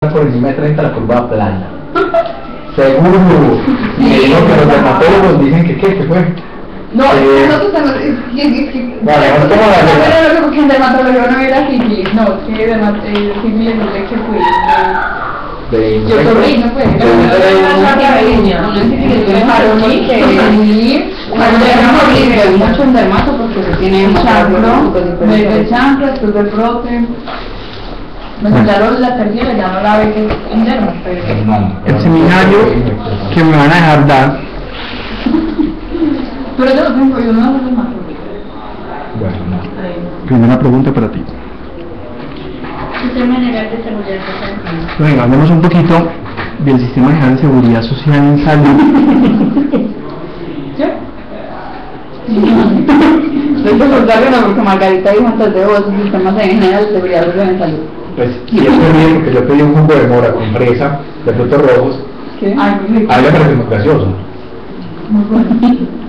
por encima de 30 la curva plana. Seguro. Y me dijo que los dermatólogos dicen que ¿qué fue? No, nosotros tenemos vale, vamos a pero que en dermatología no era sífilis, no, que sífilis no sé qué fue. Yo sobrino pues, mucho en dermato porque se tiene de chancro, después de prote. Me enseñaron la tercera, ya no la ve que es en derma, el seminario que me van a dejar dar. Pero yo no tengo, yo no hago dermato. Bueno, Primera pregunta para ti. Sistema General de Seguridad Social. Venga, hablemos un poquito del Sistema General de Seguridad Social en Salud. ¿Yo? Tengo que contarle una porque Margarita dijo antes de vos, Sistema General de Seguridad Social en Salud. pues y es bien porque yo pedí un jugo de mora con fresa de frutos rojos. ¿Qué? Ay, muy rico. A ella me parece muy gracioso. Muy bueno.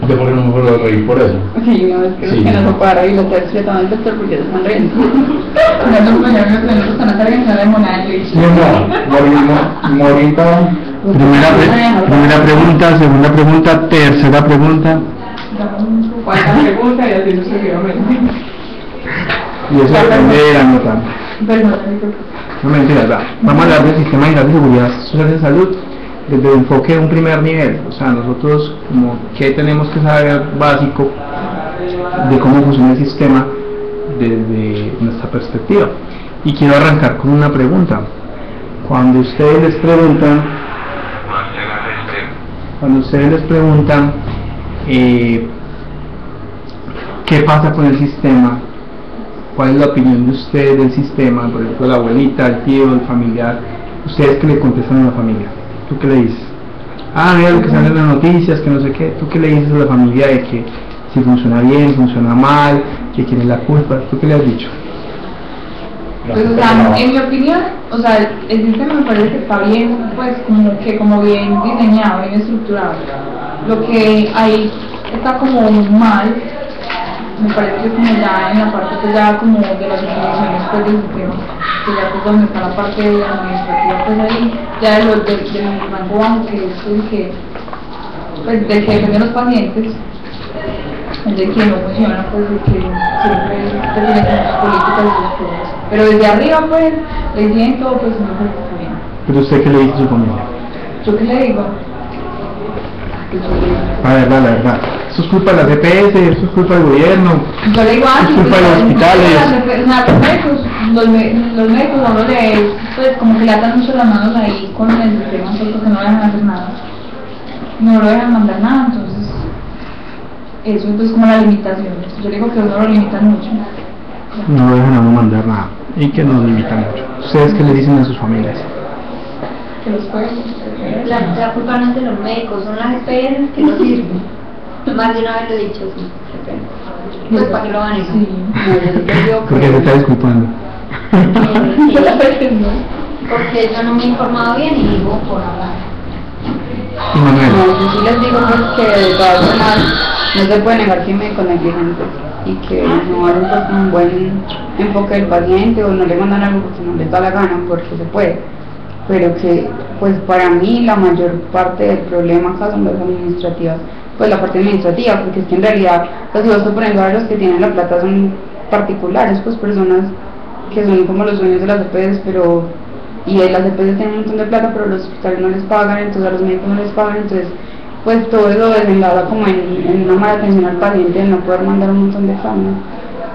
¿De por qué no me puedo reír por eso? Sí, no, es que Sí, es que no no. se puede reír, lo te explica el doctor porque se están riendo. No, compañeros que nosotros están haciendo de monada de leche. Morita. Primera pregunta, segunda pregunta, tercera pregunta. Cuarta pregunta y así sucesivamente. Y eso depende de la nota. Perdón, No mentiras, va. Vamos a hablar del Sistema General de Seguridad Social en Salud desde el enfoque de un primer nivel. O sea, nosotros como que tenemos que saber básico de cómo funciona el sistema desde nuestra perspectiva. Y quiero arrancar con una pregunta. Cuando ustedes les preguntan qué pasa con el sistema, cuál es la opinión de ustedes del sistema, por ejemplo la abuelita, el tío, el familiar, ustedes qué le contestan a la familia, ¿tú qué le dices? Ah, mira lo que sale en las noticias, que no sé qué, ¿tú qué le dices a la familia de que si funciona bien, funciona mal, que quién es la culpa? ¿Tú qué le has dicho? pues, o sea, en mi opinión, o sea, el sistema me parece que está bien, pues, como bien diseñado, bien estructurado. Lo que ahí está como mal, me parece que como ya en la parte pues ya como de las instituciones pues del sistema, que ya pues donde está la parte administrativa pues ahí, ya del rango bajo que es el que, pues del que dependen los pacientes, el de que no funciona, pues de que siempre se tiene como sus políticas y sus cosas. Pero desde arriba pues, le dicen todo pues no se está bien. ¿Pero usted qué le dice a su familia? ¿Yo qué le digo? La verdad. Eso es culpa de las EPS, eso es culpa del gobierno. Yo le digo Es culpa de los hospitales. Los médicos a uno le, pues como que le atan mucho las manos ahí con el sistema porque no lo dejan hacer nada. No lo dejan mandar nada, entonces eso es como la limitación. Yo digo que uno lo limitan mucho. No dejan a uno mandar nada y que nos limitan mucho. ¿Ustedes qué le dicen a sus familias? Que los pueden. La culpa no es de los médicos, son las EPS que no sirven. Más de una vez lo he dicho, sí, qué pena. Pues para que lo van a negar. Sí, Porque se está disculpando. Porque yo no me he informado bien y digo por hablar. Y Manuel, No, yo sí les digo pues que de todas formas no se puede negar que hay médicos negligentes y que no hacen pues un buen enfoque del paciente o no le mandan algo porque no les da la gana, porque se puede, pero que pues para mí la mayor parte del problema acá son las administrativas, pues la parte administrativa, porque es que en realidad pues si vos te pones a ver los que tienen la plata son particulares, pues personas que son como los dueños de las EPS, pero y las EPS tienen un montón de plata pero los hospitales no les pagan, entonces a los médicos no les pagan, entonces pues todo eso desenlaza como en una mala atención al paciente, en no poder mandar un montón de exámenes.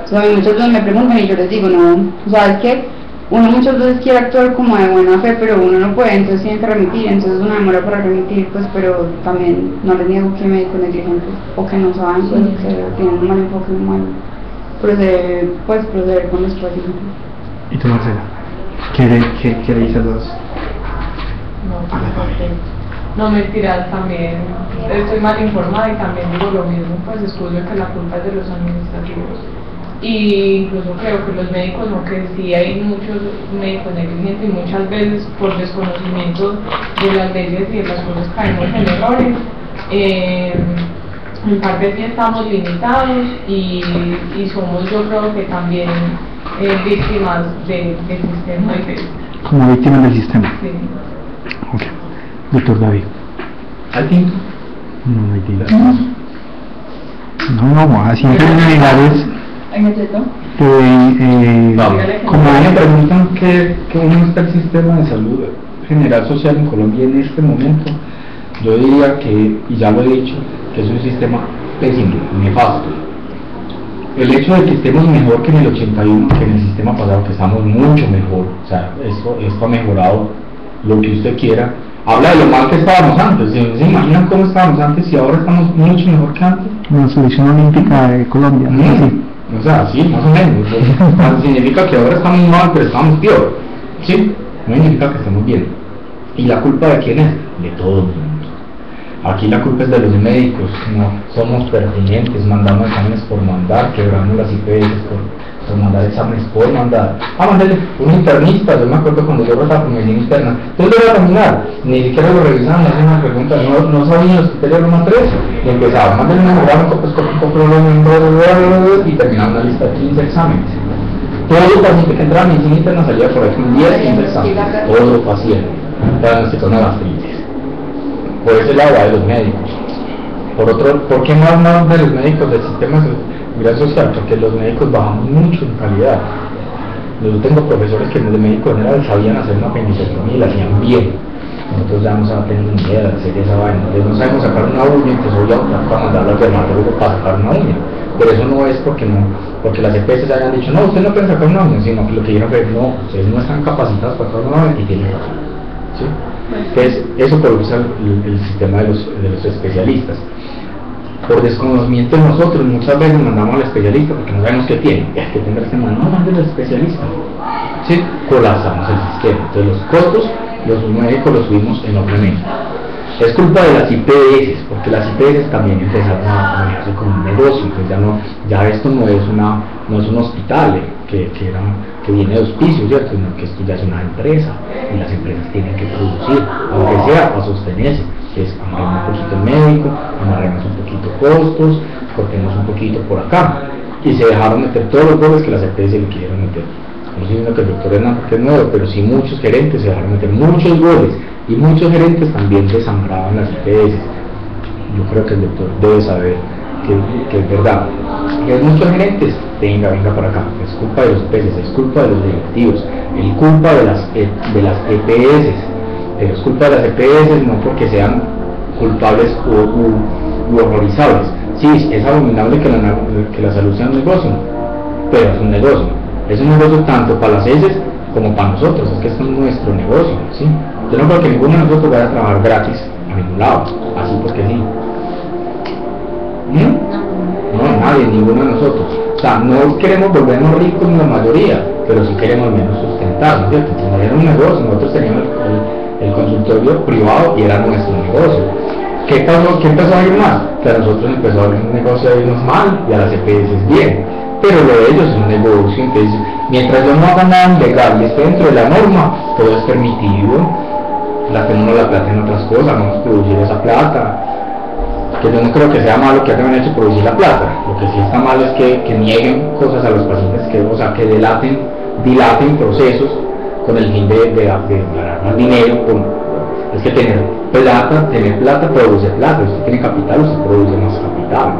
Entonces a mí muchas veces me preguntan y yo les digo, no, o sea, es que uno muchas veces quiere actuar como de buena fe, pero uno no puede, entonces tiene que remitir, entonces una demora para remitir, pues, pero también no les niego que hay médicos negligentes o que no saben, pues, que tienen un mal enfoque, un mal proceder con los pacientes. ¿y tú, Marcela? ¿Qué le dices a los? No, mentiras, también estoy mal informada y también digo lo mismo, pues escucho que la culpa es de los administrativos. Y incluso creo que los médicos, no, que sí hay muchos médicos negligentes y muchas veces por desconocimiento de las leyes y de las cosas caemos en errores. En parte sí estamos limitados y somos, yo creo que también víctimas del sistema y como víctimas del sistema. Sí. Ok. Doctor David. ¿Hay tinto? No hay tinto. No, así en términos generales, ¿En el teto? Como a mí me preguntan cómo está el sistema de salud general social en Colombia en este momento, yo diría que, y ya lo he dicho, que es un sistema pésimo, nefasto. El hecho de que estemos mejor que en el 81, que en el sistema pasado, que estamos mucho mejor, o sea, esto ha mejorado lo que usted quiera, habla de lo mal que estábamos antes. ¿Se imaginan cómo estábamos antes y ahora estamos mucho mejor que antes? la selección olímpica de Colombia, ¿no? Sí. O sea, sí, más o menos. No significa que ahora estamos mal, pero estamos peor. Sí, no significa que estemos bien. ¿Y la culpa de quién es? De todo el mundo. Aquí la culpa es de los médicos, no somos pertinentes, mandamos exámenes por mandar, quebramos las IPS por mandar exámenes por mandar. Mándale un internista, yo me acuerdo cuando yo rotaba por medicina interna, ¿dónde voy a terminar? Ni siquiera lo revisaban, hacían una pregunta, no sabían los criterios Roma 3, y empezaba, mándale un hemograma, y terminaba una lista de 15 exámenes. Todo paciente que entraba en medicina interna salía por ahí con 10, 15 exámenes, todo paciente, para diagnosticar una gastritis. Por ese lado va de los médicos. ¿Por qué no hablamos de los médicos del sistema de seguridad social? Porque los médicos bajamos mucho en calidad. Yo tengo profesores que de médico general sabían hacer una apendicectomía y la hacían bien. Nosotros ya no tenemos ni idea de hacer esa vaina. No sabemos sacar una uña, entonces voy a optar para mandarlo al dermatólogo para sacar una uña. Pero eso no es porque las EPS hayan dicho, no, ustedes no pueden sacar una uña, sino que lo que dijeron fue, no, ustedes no están capacitados para sacar una uña y tienen razón. ¿Sí? Entonces, eso produce el sistema de los especialistas. Por desconocimiento de nosotros, muchas veces mandamos al especialista porque no sabemos qué tiene. Es que tendrá este mal, no manden al especialista. ¿Sí? Colapsamos el sistema. Entonces, los costos, los médicos los subimos enormemente. Es culpa de las IPS, porque las IPS también empezaron a manejarse como un negocio. Entonces, ya esto no es un hospital que viene de auspicio, ¿cierto? Sino que esto ya es una empresa y las empresas tienen que producir, aunque sea para sostenerse. Es amarremos un poquito el médico, amarremos un poquito costos, cortemos un poquito por acá. Y se dejaron meter todos los goles que las EPS le quisieron meter. No estoy diciendo que el doctor Hernán porque es nuevo, pero sí muchos gerentes se dejaron meter muchos goles y muchos gerentes también desambraban las EPS. Yo creo que el doctor debe saber que es verdad. Y hay muchos gerentes, venga para acá, es culpa de los EPS, es culpa de los directivos, es culpa de las EPS, pero es culpa de las EPS no porque sean culpables u horrorizables. Sí, es abominable que la salud sea un negocio, pero es un negocio tanto para las EPS como para nosotros, es que esto es nuestro negocio, ¿sí? Yo no creo que ninguno de nosotros vaya a trabajar gratis a ningún lado, así porque sí. No, nadie, ninguno de nosotros. O sea, no queremos volvernos ricos en la mayoría, pero sí queremos al menos sustentarnos, ¿cierto? Como era un negocio, nosotros teníamos el consultorio privado y era nuestro negocio. ¿Qué empezó a ir más? Que a nosotros empezó a ir un negocio a irnos mal y a las EPS bien. Pero lo de ellos es un negocio, entonces mientras yo no haga nada ilegal y esté dentro de la norma, todo es permitido. Gastemos la plata en otras cosas, vamos a producir esa plata. Que yo no creo que sea malo que hayan hecho producir la plata. Lo que sí está mal es que nieguen cosas a los pacientes, que dilaten procesos con el fin de ganar más dinero. Es que tener plata produce plata. Usted tiene capital, usted produce más capital.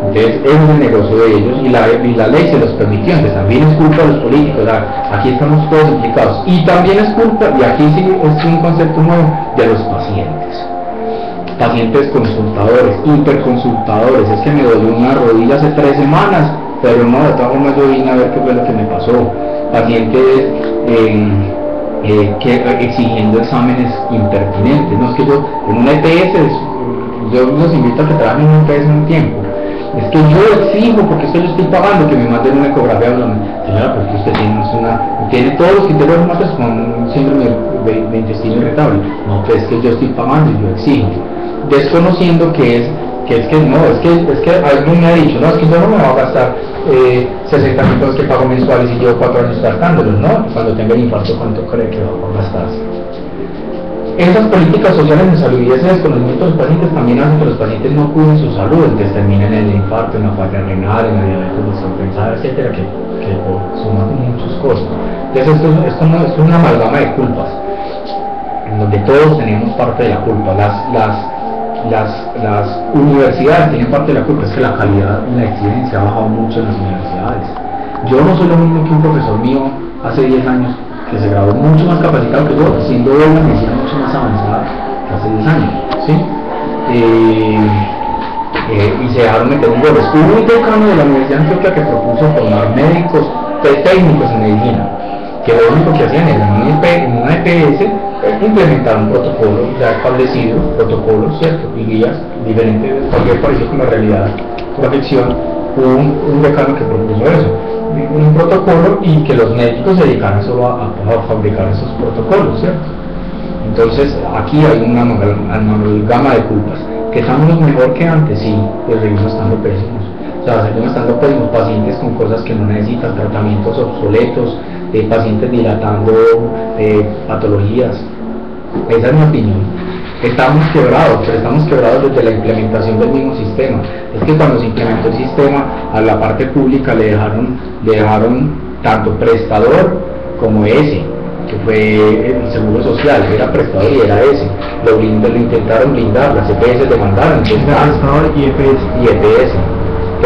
Entonces, ese es el negocio de ellos y la ley se los permitió. Entonces, también es culpa de los políticos. Aquí estamos todos implicados. Y también es culpa, y aquí sí es un concepto nuevo, de los pacientes. Pacientes consultadores, hiperconsultadores. Es que me dolió una rodilla hace 3 semanas, pero no, de todas formas yo vine a ver qué fue lo que me pasó. Pacientes exigiendo exámenes impertinentes. No es que yo, en una EPS, yo los invito a que trabajen en una EPS un tiempo. Es que yo exijo, porque esto yo estoy pagando, que me manden una ecografía. Señora, porque usted tiene todos los criterios normativos con un síndrome de intestino irritable. No, pues es que yo estoy pagando y yo exijo. Desconociendo que alguien me ha dicho, no, es que yo no me voy a gastar 60 mil pesos que pago mensuales y llevo 4 años gastándolos, ¿no? Cuando tenga el infarto, ¿cuánto cree que va a gastarse? Esas políticas sociales de salud y ese desconocimiento de los pacientes también hacen que los pacientes no cuiden su salud, entonces terminen en el infarto, en la falla renal, en la diabetes descompensada, etcétera, que suman muchas cosas. Entonces esto es una amalgama de culpas, en donde todos tenemos parte de la culpa. Las universidades tienen parte de la culpa, es que la calidad y la exigencia ha bajado mucho en las universidades. Yo no soy lo mismo que un profesor mío hace 10 años, que se graduó mucho más capacitado que yo, siendo de una medicina mucho más avanzada que hace 10 años, ¿sí? Y se dejaron meter en goles. Hubo un decano de la Universidad de Antioquia que propuso formar médicos técnicos en medicina, que lo único que hacían era en una EPS implementar un protocolo ya establecido, protocolos, ¿cierto? Y guías diferentes, cualquier parecido con la realidad, con la ficción. Hubo un decano que propuso eso, un protocolo, y que los médicos se dedicaran solo a fabricar esos protocolos, ¿cierto? Entonces aquí hay una amalgama de culpas. Que estamos mejor que antes, sí, pues seguimos estando pésimos. O sea, seguimos estando pésimos, pacientes con cosas que no necesitan, tratamientos obsoletos, pacientes dilatando patologías. Esa es mi opinión. Estamos quebrados, pero estamos quebrados desde la implementación del mismo sistema. Es que cuando se implementó el sistema, a la parte pública le dejaron tanto prestador como ese, que fue el Seguro Social, era prestador y era ese. Lo intentaron blindar, las EPS demandaron, prestador y EPS.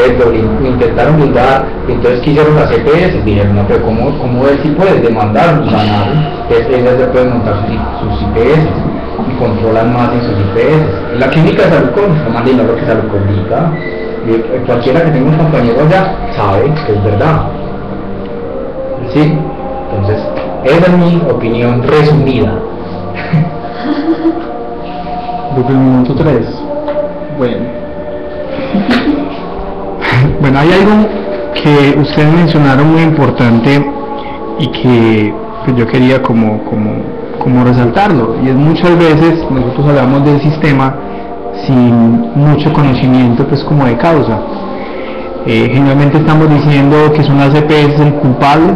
Entonces lo intentaron blindar, entonces quisieron las EPS, dijeron, no, pero ¿cómo él sí puede demandar? Ganaron, ellas se pueden montar sus IPS y controlan más en sus IPS. La clínica de salud con más dinero que salud pública, cualquiera que tenga un compañero allá sabe que es verdad. ¿Sí? Entonces, esa es mi opinión resumida. Desde el minuto 3. Bueno. Bueno, hay algo que ustedes mencionaron muy importante y que pues, yo quería como resaltarlo, y es muchas veces nosotros hablamos del sistema sin mucho conocimiento pues como de causa. Generalmente estamos diciendo que son las EPS el culpable,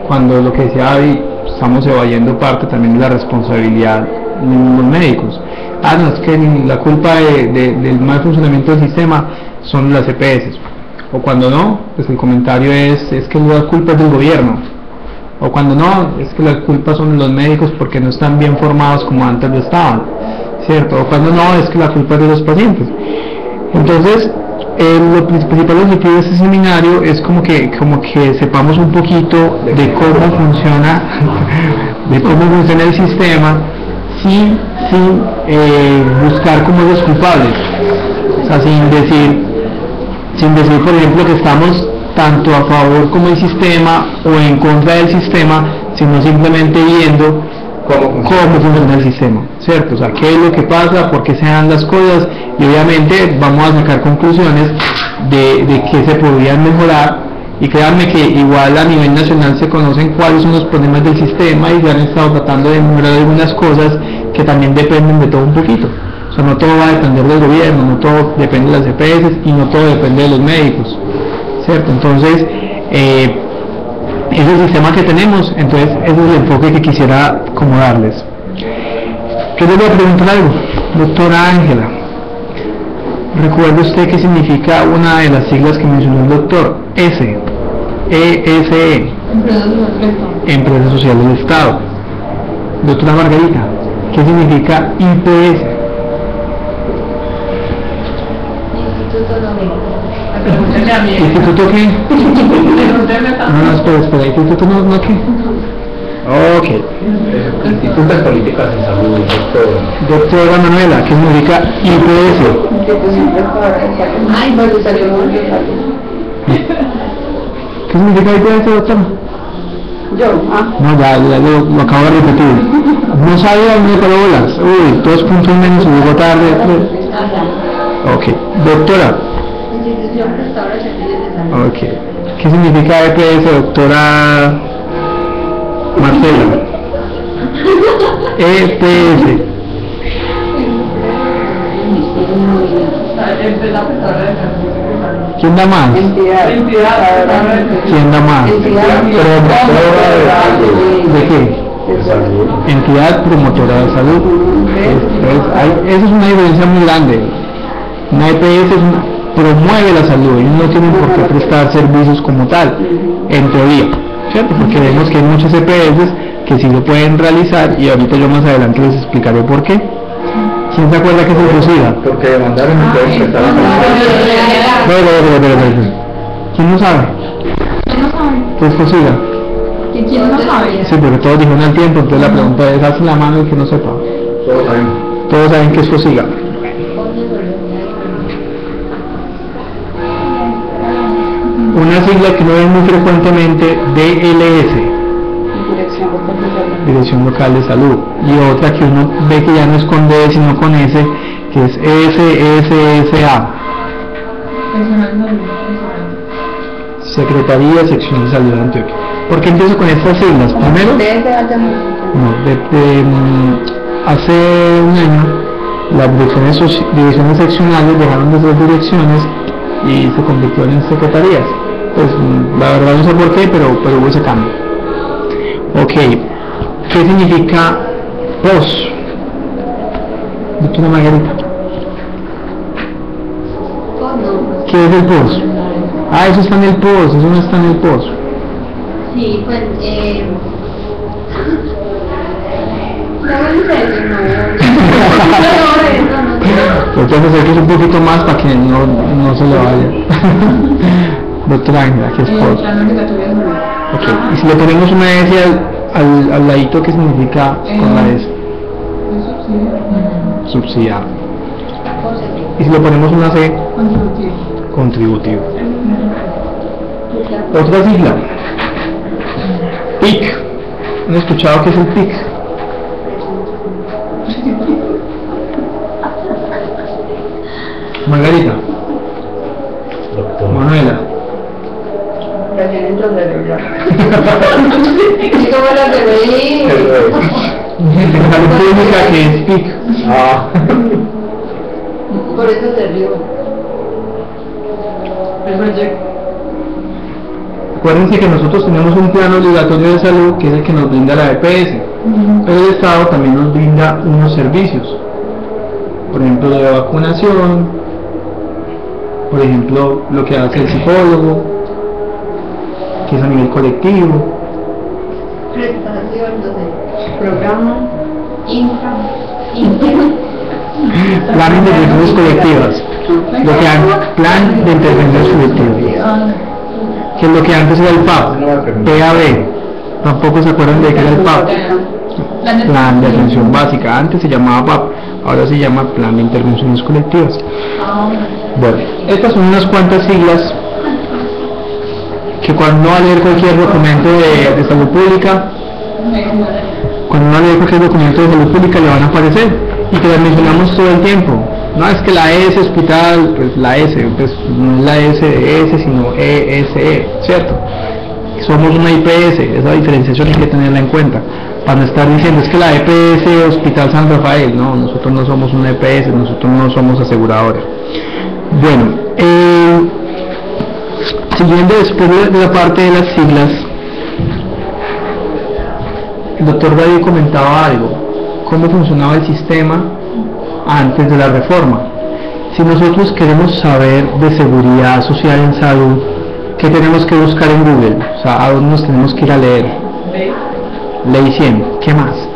cuando lo que decía David, estamos evadiendo parte también de la responsabilidad de los médicos. No, es que la culpa del mal funcionamiento del sistema son las EPS, o cuando no, pues el comentario es que la culpa es del gobierno, o cuando no, es que la culpa son los médicos porque no están bien formados como antes lo estaban, ¿cierto? O cuando no, es que la culpa es de los pacientes. Entonces, lo principal objetivo de este seminario es como que sepamos un poquito de cómo funciona el sistema sin buscar como los culpables, o sea, sin decir por ejemplo que estamos tanto a favor como el sistema o en contra del sistema, sino simplemente viendo cómo funciona el sistema, ¿cierto? O sea, qué es lo que pasa, por qué se dan las cosas, y obviamente vamos a sacar conclusiones de qué se podrían mejorar. Y créanme que igual a nivel nacional se conocen cuáles son los problemas del sistema y se han estado tratando de mejorar algunas cosas que también dependen de todo un poquito. O sea, no todo va a depender del gobierno, no todo depende de las EPS y no todo depende de los médicos, ¿cierto? Entonces, ese es el sistema que tenemos, entonces ese es el enfoque que quisiera como darles. Yo les voy a preguntar algo, doctora Ángela. ¿Recuerda usted qué significa una de las siglas que mencionó el doctor? ESE. Empresa Social del Estado. Doctora Margarita, ¿qué significa IPS? ¿Instituto qué? No, espera, ¿instituto no qué? Ok. Instituto de Políticas de Salud, Doctora Manuela, ¿qué significa IPS? Ay, bueno, salimos de salud. ¿Qué significa IPS, doctora? No, ya lo acabo de repetir. No sabía dónde bolas. Uy, 2 puntos menos y luego tarde. Ok, doctora. Ok. ¿Qué significa EPS, doctora Marcela? EPS. ¿Quién da más? ¿Quién da más? ¿De qué? Entidad promotora de salud. Esa es una diferencia muy grande. Una EPS promueve la salud y no tienen por qué prestar servicios como tal, en teoría. ¿cierto? Porque vemos que hay muchas EPS que sí lo pueden realizar y ahorita yo más adelante les explicaré por qué. ¿Quién se acuerda que es el FOSIGA? Porque demandaron y pueden prestar la ¿Quién no sabe? ¿Quién no sabe? ¿Qué es FOSIGA? ¿Quién no sabe? Sí, porque todos dijeron al tiempo, entonces la pregunta es, alcen la mano el que no sepa. Todos saben. Todos saben que es FOSIGA. Una sigla que no ven muy frecuentemente, DLS, Dirección Local de Salud, y otra que uno ve que ya no es con D sino con S, que es SSSA, Secretaría Sección de Salud de Antioquia. ¿Por qué empiezo con estas siglas? Primero, hace un año las divisiones seccionales dejaron de ser direcciones y se convirtieron en secretarías. Pues la verdad no sé por qué, pero hubo ese cambio. Ok, ¿qué significa POS? Doctora Margarita, ¿qué es el POS? Ah, eso está en el POS, eso no está en el POS. Sí, pues, Lo que hacer que es un poquito más para que no se le vaya. Doctora Ángela, ¿qué es POS? Ok, y si le ponemos una S al ladito, ¿qué significa con la S? Subsidiado. Y si le ponemos una C, contributivo. Otra sigla, PIC. ¿Han escuchado qué es el PIC? Margarita. Doctor. Manuela. En salud pública, que es PIC. Ah. Por eso te río. Acuérdense que nosotros tenemos un plan obligatorio de salud que es el que nos brinda la EPS, pero el Estado también nos brinda unos servicios, por ejemplo de vacunación, por ejemplo lo que hace el psicólogo, que es a nivel colectivo, Prestación, no sé, programa, plan de intervenciones colectivas, lo que plan de intervenciones colectivas, que es lo que antes era el PAB, PAB, tampoco se acuerdan de qué era el PAB, plan de atención básica, antes se llamaba PAB, ahora se llama plan de intervenciones colectivas. Bueno, estas son unas cuantas siglas que cuando va a leer cualquier documento de salud pública, cuando uno lee cualquier documento de salud pública le van a aparecer y que las mencionamos todo el tiempo. No es que la S hospital, pues la S, pues no es la S de S, sino ESE, ¿cierto? Somos una IPS, esa diferenciación hay que tenerla en cuenta. Para no estar diciendo, es que la EPS Hospital San Rafael, no, nosotros no somos una EPS, nosotros no somos aseguradores. Bueno, siguiendo después de la parte de las siglas, el doctor David comentaba algo, cómo funcionaba el sistema antes de la reforma. Si nosotros queremos saber de seguridad social en salud, ¿qué tenemos que buscar en Google? O sea, ¿a dónde nos tenemos que ir a leer? Ley 100, ¿qué más?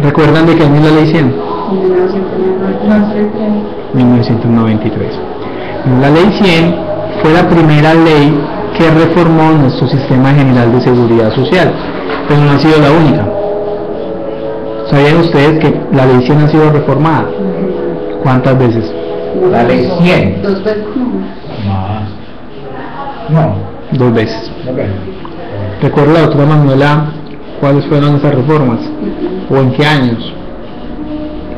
¿Recuerdan de qué año es la Ley 100? 1993. La Ley 100 fue la primera ley que reformó nuestro sistema general de seguridad social, pero no ha sido la única. ¿Sabían ustedes que la Ley 100 ha sido reformada? ¿Cuántas veces? La Ley 100. 2 veces. No. 2 veces. Ok. ¿Recuerda la doctora Manuela cuáles fueron esas reformas? ¿O en qué años?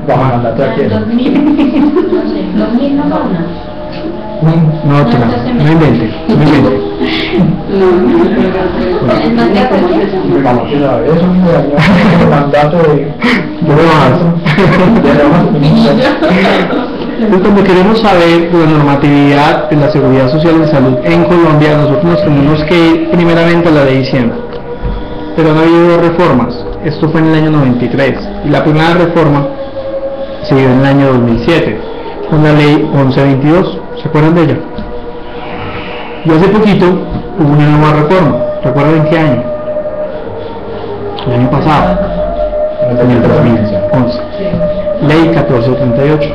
Vamos a mandar aquí. 2000 no va una. No, doctora, no invente, no invente. ¿El mandato es Vamos, ¿qué sabe? Eso mismo el mandato de... Entonces, cuando queremos saber de la normatividad de la seguridad social y salud en Colombia, nosotros nos tenemos que ir primeramente a la Ley 100. Pero no ha habido reformas. Esto fue en el año 93. Y la primera reforma se dio en el año 2007, con la Ley 1122. ¿Se acuerdan de ella? Y hace poquito hubo una nueva reforma. ¿Recuerdan en qué año? El año pasado, en el 2011. Ley 1438.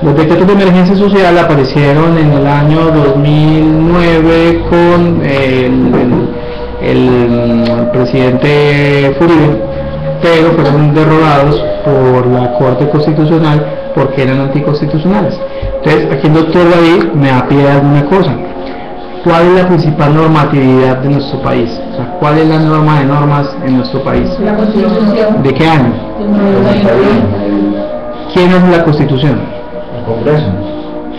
Los decretos de emergencia social aparecieron en el año 2009 con el presidente Uribe, pero fueron derogados por la Corte Constitucional porque eran anticonstitucionales. Entonces, aquí el doctor David me da pie a alguna cosa. ¿Cuál es la principal normatividad de nuestro país? O sea, ¿cuál es la norma de normas en nuestro país? La Constitución. ¿De qué año? ¿Quién hace la Constitución? El Congreso.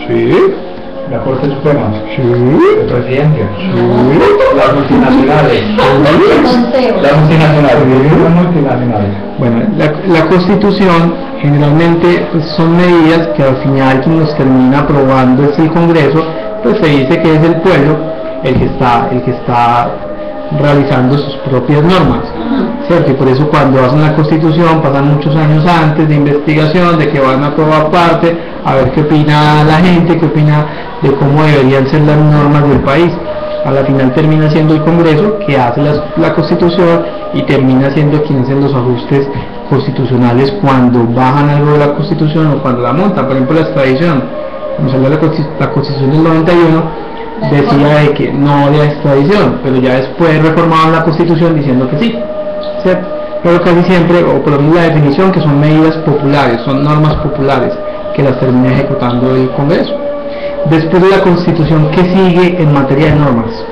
Sí. La Corte Suprema. Sí. El presidente. Sí. Las multinacionales. Las multinacionales. Bueno, la Constitución generalmente pues, son medidas que al final quien nos termina aprobando es el Congreso, pues se dice que es el pueblo el que está realizando sus propias normas, ¿cierto? Y por eso cuando hacen la Constitución pasan muchos años antes de investigación, de que van a aprobar parte, a ver qué opina la gente, qué opina de cómo deberían ser las normas del país. A la final termina siendo el Congreso que hace la Constitución y termina siendo quien hace los ajustes constitucionales cuando bajan algo de la Constitución o cuando la montan. Por ejemplo, la extradición, cuando salió la Constitución del 91 decía de que no había extradición, pero ya después reformaban la Constitución diciendo que sí, ¿cierto? Pero casi siempre, o por lo menos la definición, que son medidas populares, son normas populares que las termina ejecutando el Congreso. Después de la Constitución, ¿qué sigue en materia de normas?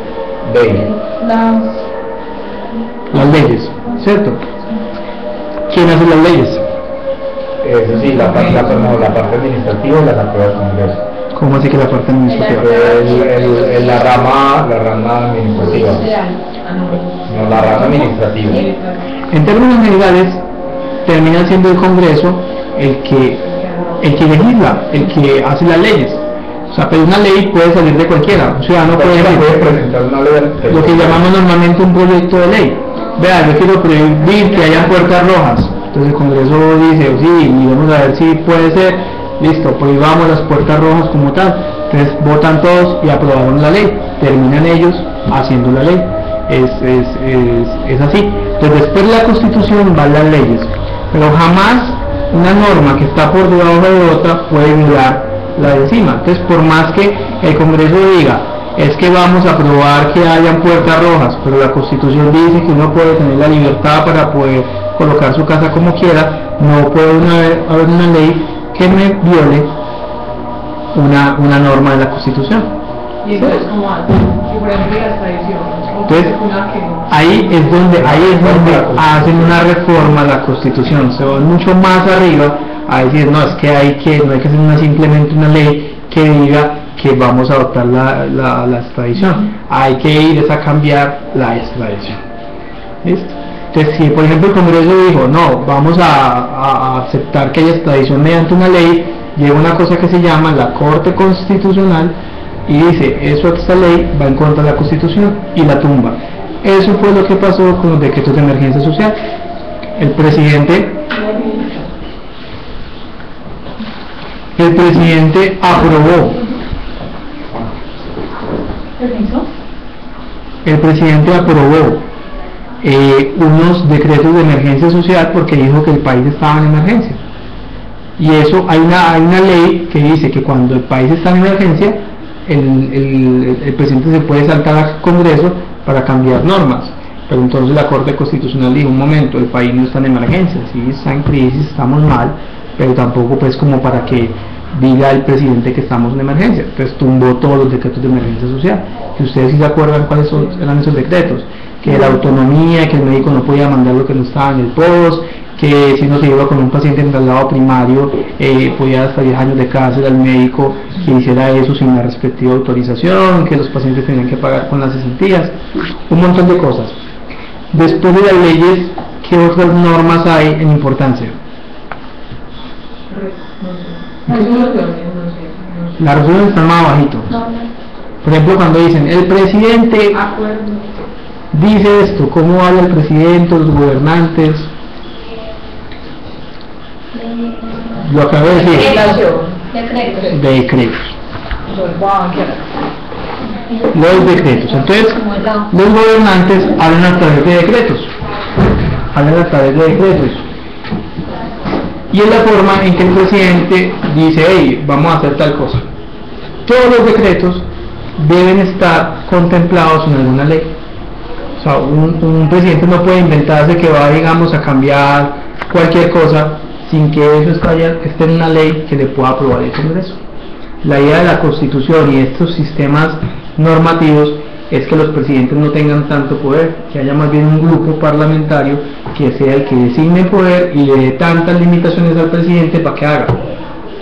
Las leyes, ¿cierto? ¿Quién hace las leyes? Eso sí, la parte administrativa y las aprueba el Congreso. ¿Cómo así que la parte administrativa? La rama administrativa. No, la rama administrativa. En términos generales, termina siendo el Congreso el que legisla, el que hace las leyes. O sea, pero una ley puede salir de cualquiera. Un ciudadano puede presentar una ley, lo que llamamos normalmente un proyecto de ley. Vea, yo quiero prohibir que haya puertas rojas. Entonces el Congreso dice, sí, y vamos a ver si puede ser. Listo, prohibamos las puertas rojas como tal. Entonces votan todos y aprobaron la ley. Terminan ellos haciendo la ley. Es así. Entonces después de la Constitución van las leyes. Pero jamás una norma que está por debajo de otra puede violar la de encima. Entonces por más que el Congreso diga, es que vamos a aprobar que hayan puertas rojas, pero la Constitución dice que uno puede tener la libertad para poder colocar su casa como quiera, no puede haber una ley que me viole una norma de la Constitución. Y entonces, ¿cómo hacen? Si por ejemplo la extradición, entonces, ahí es donde hacen una reforma a la Constitución, se van mucho más arriba a decir, no, es que no hay que hacer simplemente una ley que diga que vamos a adoptar la extradición, hay que ir a cambiar la extradición. ¿Listo? Entonces, si por ejemplo el Congreso dijo, no, vamos a aceptar que haya extradición mediante una ley, llega una cosa que se llama la Corte Constitucional y dice, esta ley va en contra de la Constitución y la tumba. Eso fue lo que pasó con los decretos de emergencia social. El presidente aprobó unos decretos de emergencia social porque dijo que el país estaba en emergencia. Y eso hay una ley que dice que cuando el país está en emergencia, el presidente se puede saltar al Congreso para cambiar normas. Pero entonces la Corte Constitucional dijo, un momento, el país no está en emergencia, sí está en crisis, estamos mal, pero tampoco pues como para que diga el presidente que estamos en emergencia. Entonces tumbó todos los decretos de emergencia social. Que ustedes sí se acuerdan cuáles eran esos decretos, que la autonomía, que el médico no podía mandar lo que no estaba en el POS, que si no se iba con un paciente en traslado primario podía hasta 10 años de cárcel al médico que hiciera eso sin la respectiva autorización, que los pacientes tenían que pagar con las cesantías, un montón de cosas. Después de las leyes, ¿qué otras normas hay en importancia? Las resoluciones están más abajito. Por ejemplo, cuando dicen, el presidente dice esto, ¿cómo habla el presidente, los gobernantes? Lo acabo de decir. Decretos. los decretos. Entonces, los gobernantes hablan a través de decretos. Y es la forma en que el presidente dice, hey, vamos a hacer tal cosa. Todos los decretos deben estar contemplados en alguna ley. O sea, un presidente no puede inventarse que va, digamos, a cambiar cualquier cosa sin que eso esté en una ley que le pueda aprobar el Congreso. La idea de la Constitución y estos sistemas normativos es que los presidentes no tengan tanto poder, que haya más bien un grupo parlamentario que sea el que designe poder y le dé tantas limitaciones al presidente para que haga,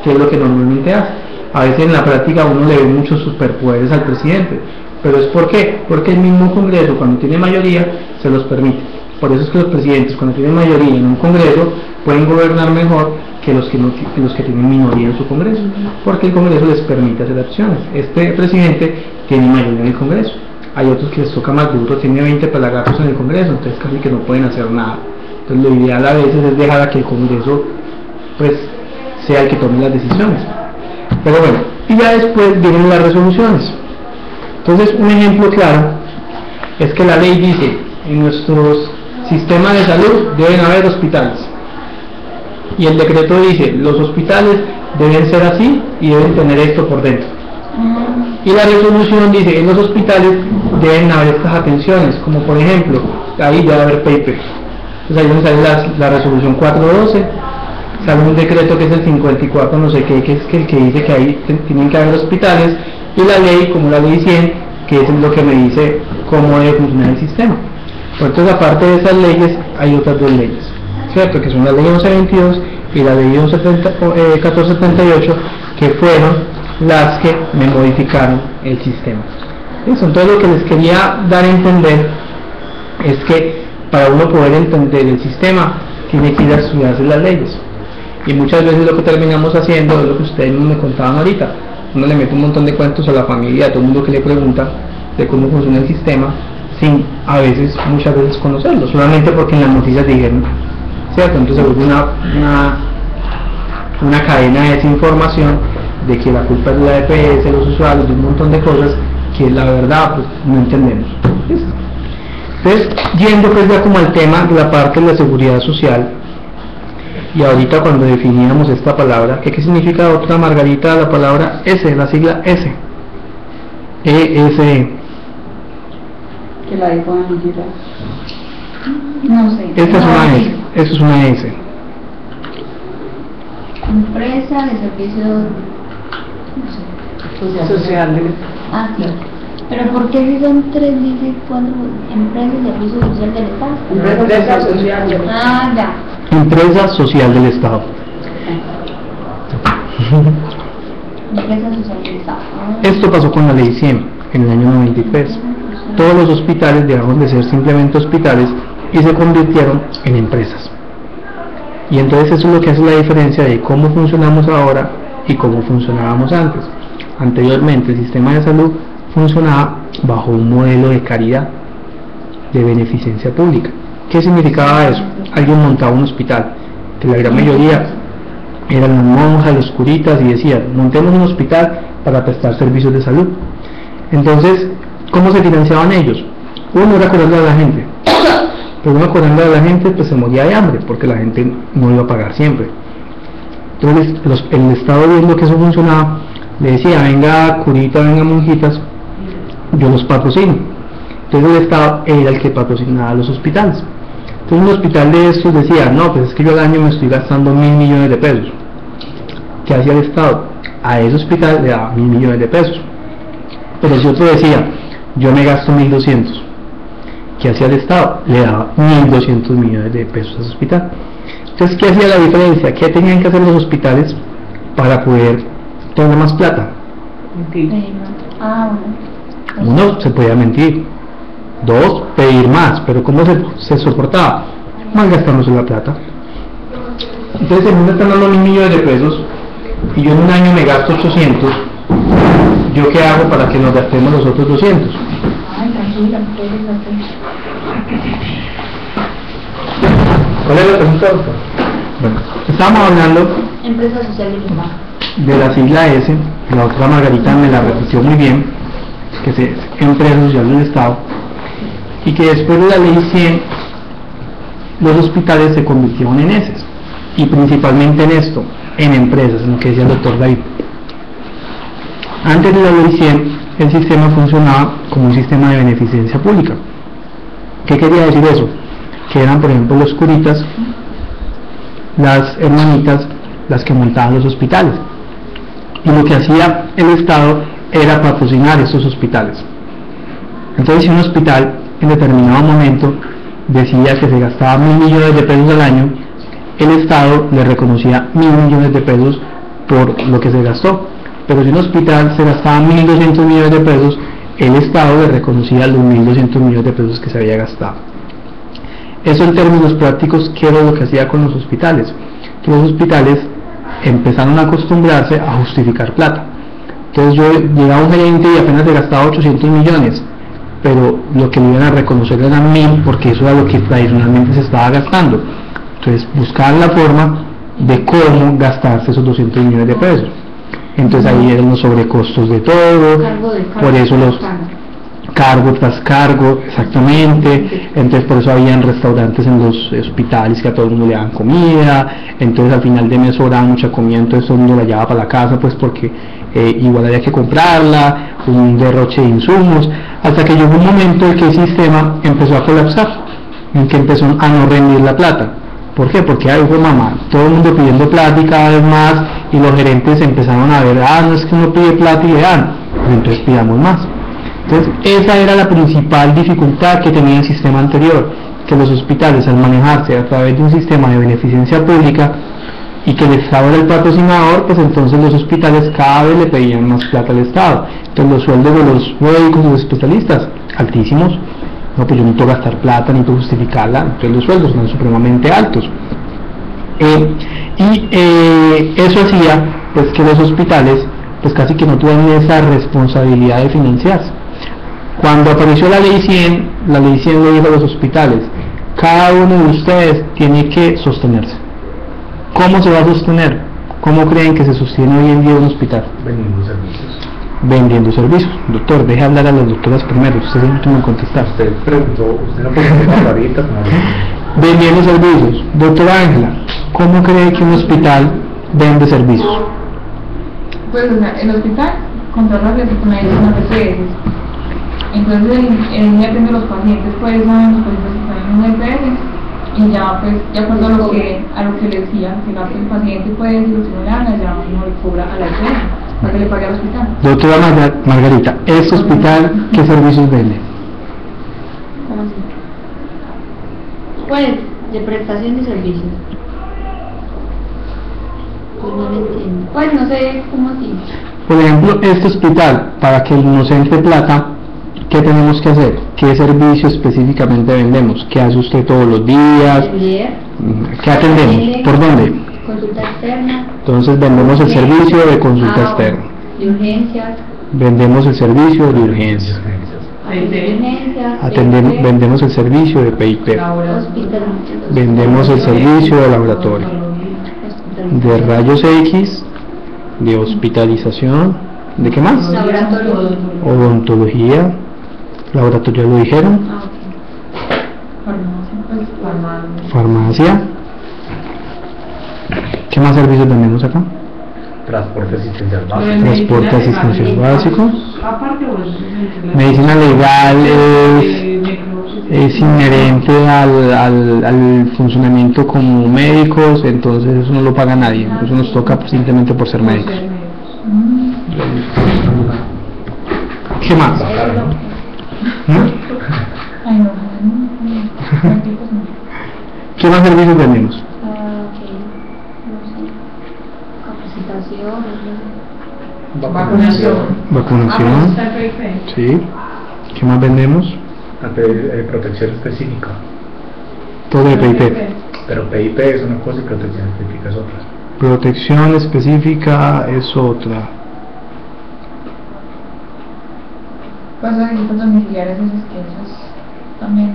que es lo que normalmente hace. A veces en la práctica uno le ve muchos superpoderes al presidente, pero ¿es por qué? Porque el mismo Congreso, cuando tiene mayoría, se los permite. Por eso es que los presidentes, cuando tienen mayoría en un Congreso, pueden gobernar mejor que los que tienen minoría en su Congreso, porque el Congreso les permite hacer acciones. Este presidente tiene mayoría en el Congreso, hay otros que les toca más duro, tiene 20 pelagatos en el Congreso, entonces casi que no pueden hacer nada. Entonces lo ideal a veces es dejar a que el Congreso pues sea el que tome las decisiones. Pero bueno, y ya después vienen las resoluciones. Entonces un ejemplo claro es que la ley dice, en nuestros sistemas de salud deben haber hospitales, y el decreto dice, los hospitales deben ser así y deben tener esto por dentro. Y la resolución dice, en los hospitales deben haber estas atenciones, como por ejemplo, ahí debe haber paper. Entonces ahí donde sale la resolución 412, sale un decreto que es el 54 no sé qué, que es el que dice que ahí tienen que haber hospitales, y la ley, como la ley 100, que es lo que me dice cómo debe funcionar el sistema. Entonces aparte de esas leyes, hay otras dos leyes, ¿cierto? Que son la ley 1122 y la ley 1478, que fueron las que me modificaron el sistema. Eso, entonces lo que les quería dar a entender es que para uno poder entender el sistema tiene que ir a estudiarse las leyes, y muchas veces lo que terminamos haciendo es lo que ustedes me contaban ahorita. Uno le mete un montón de cuentos a la familia, a todo el mundo que le pregunta de cómo funciona el sistema, sin muchas veces conocerlo, solamente porque en las noticias dijeron, ¿cierto? Entonces se vuelve una cadena de desinformación de que la culpa es de la EPS, de los usuarios, de un montón de cosas que la verdad pues no entendemos. ¿Listo? Entonces, yendo pues ya como al tema de la parte de la seguridad social, y ahorita cuando definíamos esta palabra, ¿qué significa otra, Margarita, la palabra S, la sigla S? ESE. Que la dijo Angela. No sé. Esta es una S, eso es una S. Empresa de servicios Sociales. Ah, sí. Pero ¿por qué si son tres, dice cuatro? Empresa de servicio social del Estado. Empresa social. Ah, ya. Empresa social del Estado. Empresa social del Estado. Esto pasó con la ley 100 en el año 93. Todos los hospitales dejaron de ser simplemente hospitales y se convirtieron en empresas. Y entonces eso es lo que hace la diferencia de cómo funcionamos ahora y cómo funcionábamos antes. Anteriormente el sistema de salud funcionaba bajo un modelo de caridad, de beneficencia pública. ¿Qué significaba eso? Alguien montaba un hospital, que la gran mayoría eran las monjas, los curitas, y decían, montemos un hospital para prestar servicios de salud. Entonces, ¿cómo se financiaban ellos? Uno era cobrarle a la gente, pero uno cobrando a la gente pues se moría de hambre, porque la gente no iba a pagar siempre. Entonces el Estado, viendo que eso funcionaba, le decía, venga curita, venga monjitas, yo los patrocino. Entonces el Estado era el que patrocinaba los hospitales. Entonces un hospital de estos decía, no, pues es que yo al año me estoy gastando 1.000 millones de pesos. ¿Qué hacía el Estado? A ese hospital le daba 1.000 millones de pesos. Pero si otro decía, yo me gasto 1.200, ¿qué hacía el Estado? Le daba 1.200 millones de pesos a ese hospital. Entonces, ¿qué hacía la diferencia? ¿Qué tenían que hacer los hospitales para poder tener más plata? Uno, se podía mentir. Dos, pedir más. Pero ¿cómo se soportaba? Malgastándose la plata. Entonces, si me están dando 1.000 millones de pesos y yo en un año me gasto 800, ¿yo qué hago para que nos gastemos los otros 200? ¿Cuál es la pregunta? Bueno, estábamos hablando Empresa social del Estado. de la sigla S, la otra Margarita me la repitió muy bien, que es empresa social del Estado, y que después de la ley 100 los hospitales se convirtieron en ESES, y principalmente en esto, en empresas, en lo que decía el doctor David. Antes de la ley 100 el sistema funcionaba como un sistema de beneficencia pública. ¿Qué quería decir eso? Que eran, por ejemplo, los curitas, las hermanitas, las que montaban los hospitales, y lo que hacía el Estado era patrocinar esos hospitales. Entonces, si un hospital en determinado momento decía que se gastaba 1.000 millones de pesos al año, el Estado le reconocía 1.000 millones de pesos por lo que se gastó. Pero si un hospital se gastaba 1.200 millones de pesos, el Estado le reconocía los 1.200 millones de pesos que se había gastado. Eso en términos prácticos, ¿qué era lo que hacía con los hospitales? Que los hospitales empezaron a acostumbrarse a justificar plata. Entonces yo llegaba un gerente y apenas le gastaba 800 millones, pero lo que le iban a reconocer eran 1.000, porque eso era lo que tradicionalmente se estaba gastando. Entonces buscaban la forma de cómo gastarse esos 200 millones de pesos. Entonces ahí eran los sobrecostos de todo, por eso los cargo tras cargo, exactamente. Entonces por eso habían restaurantes en los hospitales que a todo el mundo le daban comida, entonces al final de mes sobraba mucha comida, entonces todo el mundo la llevaba para la casa, pues porque igual había que comprarla, un derroche de insumos, hasta que llegó un momento en que el sistema empezó a colapsar, en que empezó a no rendir la plata. ¿Por qué? Porque ahí fue mamá, todo el mundo pidiendo plata y cada vez más, y los gerentes empezaron a ver, no es que uno pide plata y le dan, pues entonces pidamos más. Entonces esa era la principal dificultad que tenía el sistema anterior, que los hospitales, al manejarse a través de un sistema de beneficencia pública y que el Estado era el patrocinador, pues entonces los hospitales cada vez le pedían más plata al Estado. Entonces los sueldos de los médicos y los especialistas, altísimos. No, pues yo necesito gastar plata, necesito justificarla, entonces los sueldos son supremamente altos. Eso hacía pues que los hospitales pues casi que no tuvieran esa responsabilidad de financiarse. Cuando apareció la ley 100 le dijo a los hospitales, cada uno de ustedes tiene que sostenerse. ¿Cómo se va a sostener? ¿Cómo creen que se sostiene hoy en día un hospital? Vendiendo servicios. Vendiendo servicios. Doctor, deje hablar a las doctoras primero, usted es el último en contestar. Usted preguntó, usted no puede contestar ahorita. Vendiendo servicios. Doctora Ángela, ¿cómo cree que un hospital vende servicios? Pues o sea, el hospital controla con la EPS. Entonces él atiende a los pacientes, pues saben los pacientes que están en una EPS, y ya pues de acuerdo a lo que le decía, que el paciente puede decir si no le haga, ya no le cobra a la EPS para que le pague al hospital. Doctora Margarita, ¿este hospital qué servicios vende? ¿Cómo así? Pues de prestación de servicios. Pues no lo entiendo. Pues no sé cómo así. Por ejemplo, este hospital, para que nos entre plata, ¿qué tenemos que hacer? ¿Qué servicio específicamente vendemos? ¿Qué hace usted todos los días? ¿Qué atendemos? ¿Por dónde? Consulta externa. Entonces vendemos el servicio de consulta externa. De urgencias. Vendemos el servicio de urgencias. Vendemos el servicio de PIP. Vendemos el servicio de laboratorio. De rayos X, de hospitalización, ¿de qué más? Laboratorio. Odontología, laboratorio, lo dijeron. Farmacia. ¿Qué más servicios vendemos acá? Transporte asistencial básico. Transporte asistencial básico. Medicina legal es inherente al funcionamiento como médicos, entonces eso no lo paga nadie, eso nos toca simplemente por ser médicos. ¿Qué más? ¿Qué más servicios vendemos? Vacunación. Sí. ¿Qué más vendemos? Protección específica. Todo de PIP. Pero PIP es una cosa y protección específica es otra. Protección específica es otra. Pues visitas domiciliarias también.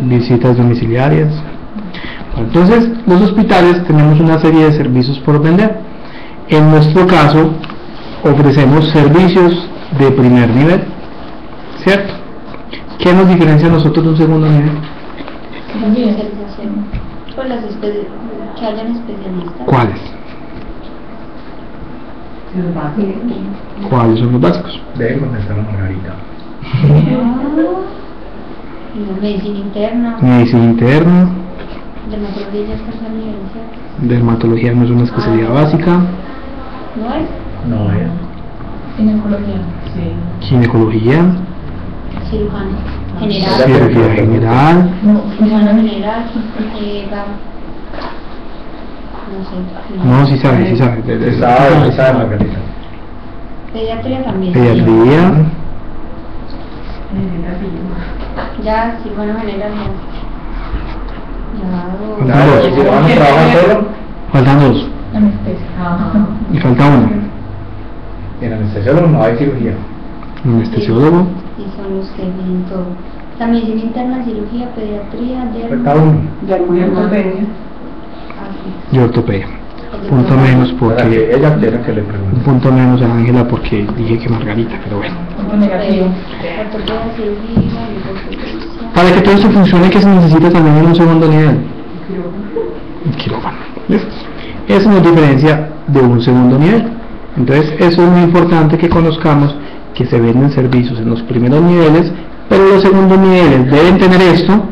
Visitas domiciliarias. Entonces, los hospitales tenemos una serie de servicios por vender. En nuestro caso, ofrecemos servicios de primer nivel. ¿cierto? ¿Qué nos diferencia a nosotros de un segundo nivel? Especialización. Pues que hayan especialistas. ¿Cuáles? ¿Cuáles son los básicos? Debe contestar a Margarita. Medicina interna. Medicina interna, Dermatología ya está en nivel, ¿cierto? dermatología no es una especialidad básica, ¿No es? No es. Ginecología. Sí. ginecología, Cirujano general. cirugía general, Cirujano general. No sé. no, sí sabe, sí sabe. Esa Margarita. Pediatría también. Pediatría, Ya, cirujano general. Ya. Faltan dos. Si van a trabajar solo, faltan dos, Anestesia. y falta uno, en anestesiólogo no hay cirugía. anestesiólogo, Y son los que ven todo. La medicina interna, cirugía, pediatría, Falta uno. Ortopedia. y ortopedia. Punto menos Para que porque, ella quiera que le un pregunte. punto menos a Ángela porque dije que Margarita, pero bueno. Punto negativo. Ortopedia, cirugía, liposucción. Para que todo esto funcione, ¿qué se necesita también en un segundo nivel? El quirófano. ¿Listo? Eso nos diferencia de un segundo nivel. Entonces, eso es muy importante que conozcamos que se venden servicios en los primeros niveles, pero los segundos niveles deben tener esto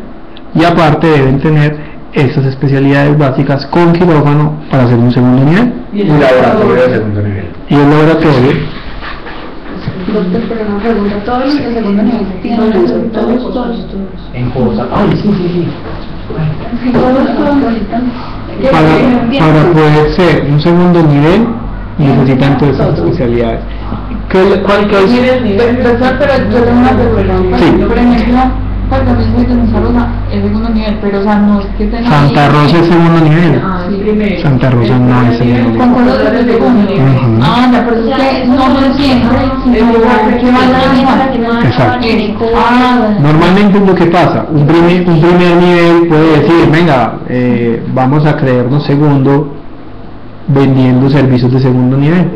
y aparte deben tener estas especialidades básicas con quirófano para hacer un segundo nivel. Y laboratorio de segundo nivel. Y el laboratorio, Doctor, pero una pregunta, todos los de segundo nivel tienen eso, todos. En cosa. Ay, sí. para poder ser un segundo nivel necesitan todas estas especialidades. ¿Cuál es? Doctor, pero yo tengo una pregunta. Sí. Por ejemplo, pues también soy de Santa Rosa, es segundo nivel, pero o sea, no es que tenga... Santa Rosa es segundo nivel. Sí. Primero. Santa Rosa no es segundo nivel. Con todos los de segundo nivel. Ujú. Ah, ya, pero es que no lo siempre, sino que van a Exacto. Ah, Normalmente es lo que pasa, un primer nivel puede decir, venga, vamos a creernos segundo vendiendo servicios de segundo nivel,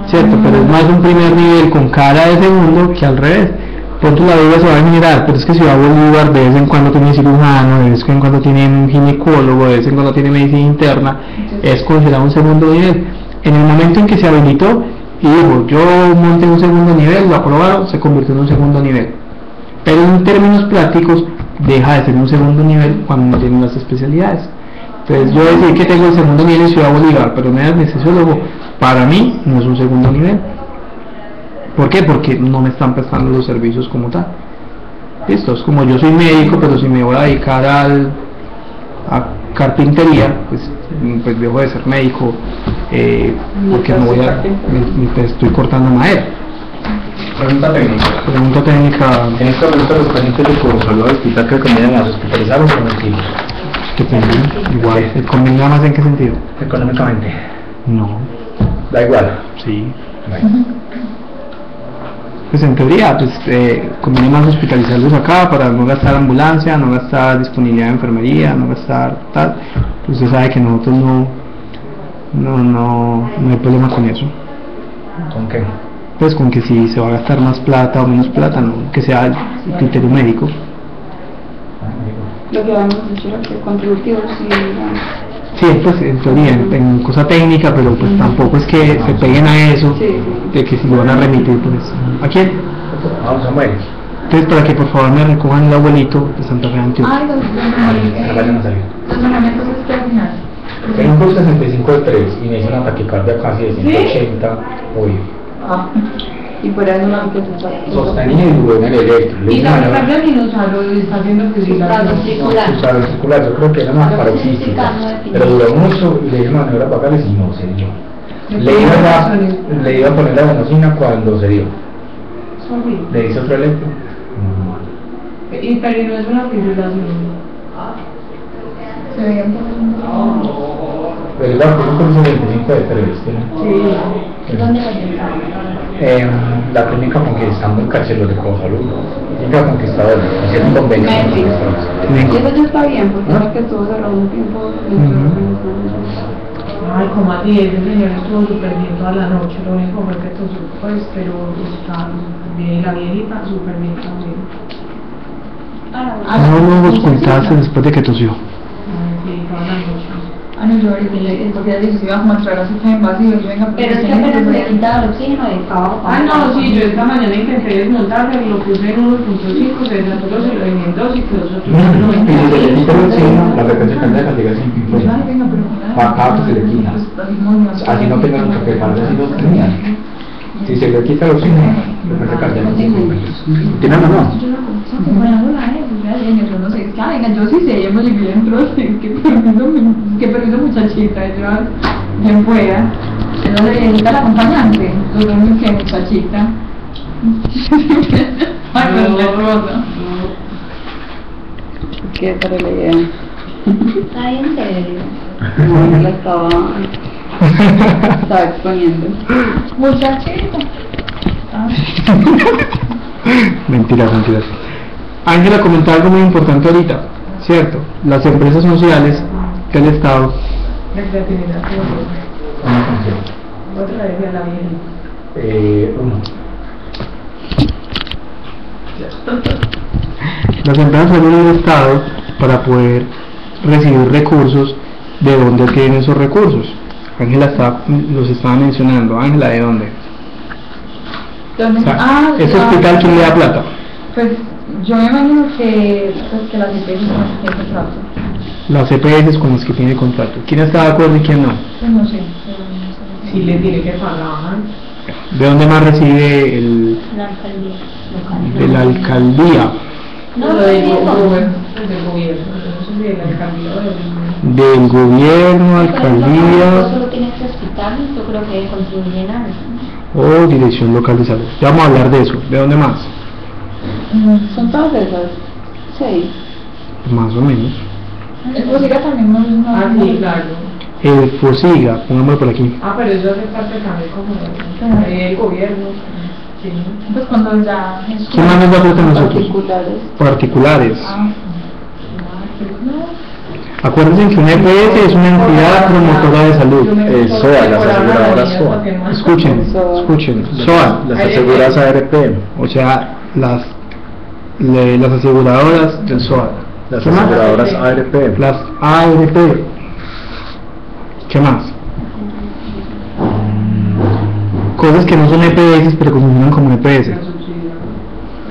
¿cierto? Pero es más un primer nivel con cara de segundo que al revés. Pronto la vida se va a generar, pero es que Ciudad Bolívar de vez en cuando tiene cirujano, de vez en cuando tiene un ginecólogo, de vez en cuando tiene medicina interna, es considerado un segundo nivel. En el momento en que se habilitó y dijo, yo monté un segundo nivel, lo aprobaron, se convirtió en un segundo nivel. Pero en términos prácticos, deja de ser un segundo nivel cuando no tiene las especialidades. Entonces yo decir que tengo el segundo nivel en Ciudad Bolívar, pero me da anestesiólogo, para mí no es un segundo nivel. ¿Por qué? Porque no me están prestando los servicios como tal. Listo, es como yo soy médico, pero si me voy a dedicar a carpintería, pues dejo de ser médico, porque no voy estoy cortando madera. Pregunta técnica. Pregunta técnica, En este momento los pacientes de Cosalud Hospital que recomiendan a hospitalizar o conocidos. que tengan igual, ¿el convenio más en qué sentido? Económicamente. No, Da igual. sí. Bueno. Pues en teoría, pues conviene más hospitalizarlos acá para no gastar ambulancia, no gastar disponibilidad de enfermería, no gastar tal. Pues usted sabe que nosotros no hay problema con eso. ¿Con qué? Pues con que si se va a gastar más plata o menos plata, no, que sea el criterio médico. Lo que habíamos dicho era que contributivos Sí, pues en teoría, en cosa técnica, pero pues tampoco es que se peguen a eso, de que si lo van a remitir, pues ¿a quién? Vamos a ver. Entonces para que por favor me recojan el abuelito de Santa Fe de Antioquia. Ay, No vayan a salir. los ornamentos es que al final. En un curso 65 de 3 y me hizo una taquicardia casi de 180, uy, y por eso no empieza sostenía y duró en el electro. Le Y hice la maniobra- carga dinosaurio está haciendo fibrilación. Usaba circular, yo creo que era una paroxística, pero duró mucho y le hice maniobras basales y no se dio. Le iba a poner la venocina cuando se dio. Es horrible. Le hice otro electro. Y pero no es una fibrilación. Se veían por Pero igual, fue un curso 25 de 3, Sí. ¿Dónde lo llevaron? la clínica conquistando en Cachelos de Cosalud, clínica conquistadora, haciendo un convenio con México. nosotros. Y eso ya está bien, porque es que estuvo cerrado un tiempo. Ay, como así, ese señor estuvo súper bien toda la noche, lo único fue que tosió, pues, pero está bien, la viejita súper bien también. No lo ocultaste después de que tosió. Sí, toda la noche. Ah, no, yo ahorita porque ella dice, iba como a traer así en vacío, yo venga, Pero es que apenas le quitaba el oxígeno y estaba. Ah, no, sí, yo esta mañana intenté desmontarlo y lo puse en 1.5, se desató, se lo venía en 2 y quedó Y si se le quita el oxígeno, la frecuencia cardíaca sigue sin Pues, influir. ay, venga, pero Acá que se le quita. Así no tengan mucho que parar, así no tenían. Si se le quita el oxígeno, la frecuencia cardíaca sigue sin influir. ¿Tienen o no? Yo no sé, es que, venga, yo sí sé, hemos vivido dentro, que permiso muchachita, yo bien fuera. Yo le necesita el acompañante, yo no que muchachita. Ay, pero nerviosa. ¿Qué para la idea? Ay, en serio. No, la estaba exponiendo. Muchachita. Mentiras. Ángela comentó algo muy importante ahorita, ¿cierto? Las empresas sociales del Estado. La creatividad, Una canción. otra vez a la viejita. Uno. Las empresas sociales del Estado, para poder recibir recursos, ¿de dónde tienen esos recursos? Ángela los estaba mencionando. Ángela, ¿de dónde? ¿Dónde? O sea, ese hospital, ¿quién le da plata? Pues yo me imagino que las empresas con las que tienen contrato. Las EPS con las que tiene contrato. ¿Quién está de acuerdo y quién no? Pues no sé. Sí, le tiene que pagar. ¿De dónde más recibe La alcaldía local. de la alcaldía? No, Lo no, del no, gobierno, del gobierno, entonces de la alcaldía o del... Del gobierno, No alcaldía solo tiene que hospital, yo creo que contribuyen a eso. o dirección local de salud. Ya vamos a hablar de eso. ¿De dónde más? Son todas esas. 6. Más o menos. El Fosiga también no es una. Ah, sí, claro. El FOSIGA, pongámoslo por aquí. Ah, pero eso hace parte también como del gobierno. Sí. Pues cuando ya. ¿Quién más nos da plata a nosotros? Particulares. Particulares. Ah, Acuérdense que una EPS es una entidad promotora de salud. SOA, las aseguradoras SOA. Escuchen, SOA, Las aseguradoras ARP. o sea, las aseguradoras del SOA. Las ¿Qué más? aseguradoras ARP. Las ARP. ¿Qué más? Cosas que no son EPS pero que funcionan como EPS.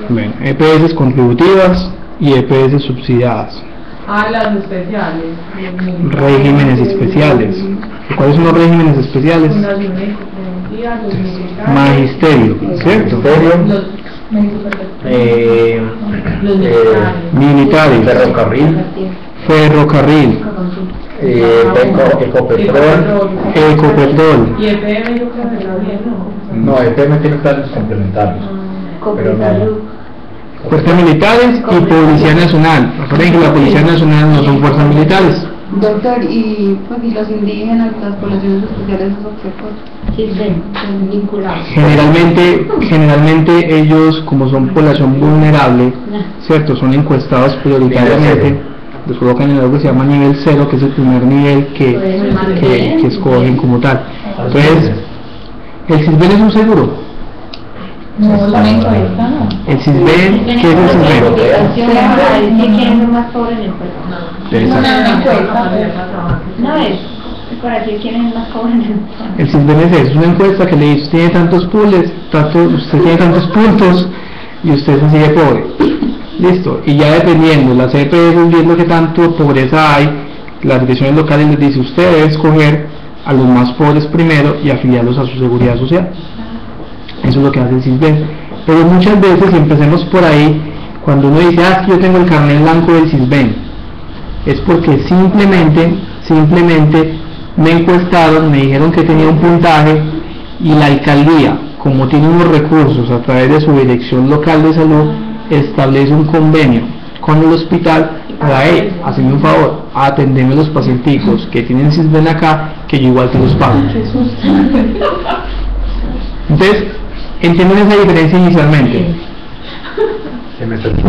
Bueno, EPS contributivas y EPS subsidiadas. Ah, las especiales. Regímenes especiales. ¿Cuáles son los regímenes especiales? Fundación médico preventiva, los militares. Magisterio, ¿cierto? Los Militares. Ferrocarril. Ferrocarril. Ecopetrol. Y EPM yo creo que también, ¿no? No, EPM tiene planes complementarios. Pero no. Fuerzas militares y Policía Nacional. Recuerden que la Policía Nacional no son fuerzas militares. Doctor, y pues y los indígenas, las poblaciones especiales, ¿eso qué cosa? Sí, son vinculados. Generalmente ellos, como son población vulnerable, ¿cierto? Son encuestados prioritariamente. Los colocan en algo que se llama nivel 0, que es el primer nivel que escogen como tal. Entonces, ¿el CISBEN es un seguro? No, la encuesta no. El CISBEN, ¿qué es el CISBEN? Para decir quién es más pobre en el pueblo. Una encuesta. No es para decir quién es más pobre en el pueblo. El CISBEN es eso, es una encuesta que le dice, usted tiene tantos pools, usted tiene tantos puntos y usted se sigue pobre. Listo, y ya dependiendo, las EPS viendo que tanto pobreza hay, las direcciones locales les dice, usted debe escoger a los más pobres primero y afiliarlos a su seguridad social. Eso es lo que hace el CISBEN. Pero muchas veces, y empecemos por ahí, cuando uno dice, es que yo tengo el carnet blanco del CISBEN, es porque simplemente me encuestaron, me dijeron que tenía un puntaje y la alcaldía, como tiene unos recursos a través de su dirección local de salud, establece un convenio con el hospital para hacerme un favor, atendeme los pacienticos que tienen CISBEN acá, que yo igual te los pago. Entonces, entienden esa diferencia inicialmente. Se me está Pero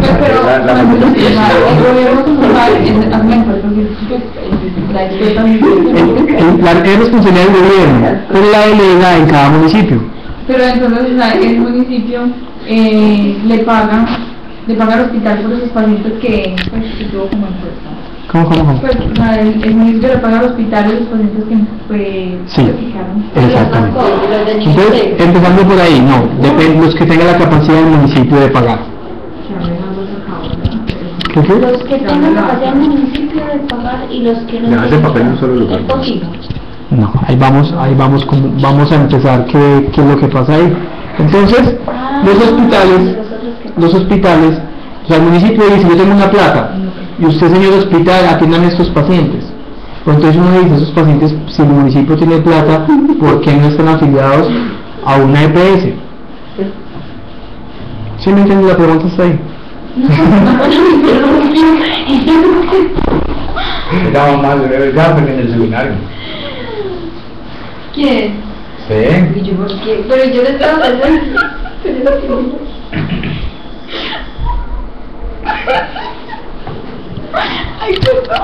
el gobierno como tal es la encuesta, la experta. es responsabilidad del gobierno, pero la delega en cada municipio. Pero entonces, o sea, el municipio le paga al hospital por esos pacientes que tuvo como encuesta. ¿Cómo? Pues, o sea, el municipio le paga al hospital esos pacientes que sí, exactamente. Entonces, empezando por ahí, no, depende los que tengan la capacidad del municipio de pagar. ¿Qué fue? Los que tengan la capacidad del municipio de pagar y los que no Ya, ese papel en un solo lugar. ¿Es posible? No, ahí vamos a empezar qué es lo que pasa ahí. Entonces, los hospitales, o sea, el municipio dice, yo tengo una plata, y usted, señor hospital, atiendan a estos pacientes. Pero entonces uno dice, esos pacientes, si el municipio tiene plata, ¿por qué no están afiliados a una EPS? ¿Sí me entiende? La pregunta está ahí. Estamos más ya en el seminario. ¿Quién? Sí. ¿Y yo por qué? Pero yo le estaba pensando. Ay, perdón.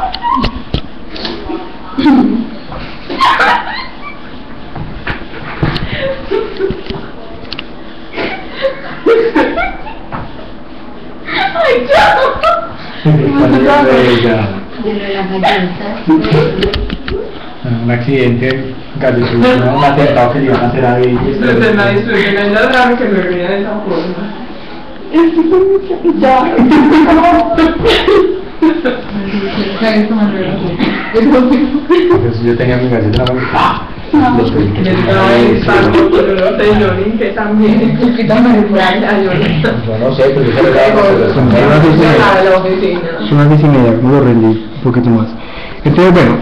Ay, Un accidente, casi un atentado que le iban a hacer a ellos. Los demás disfrutan, es raro que me rían de esa forma. Yo tenía mi galleta en la mano. Los Yo estaba en Starbucks, pero no sé, Johnny, que también. Yo no sé, pero yo se lo Son las 10:30, me lo rendí un poquito más. Entonces, bueno,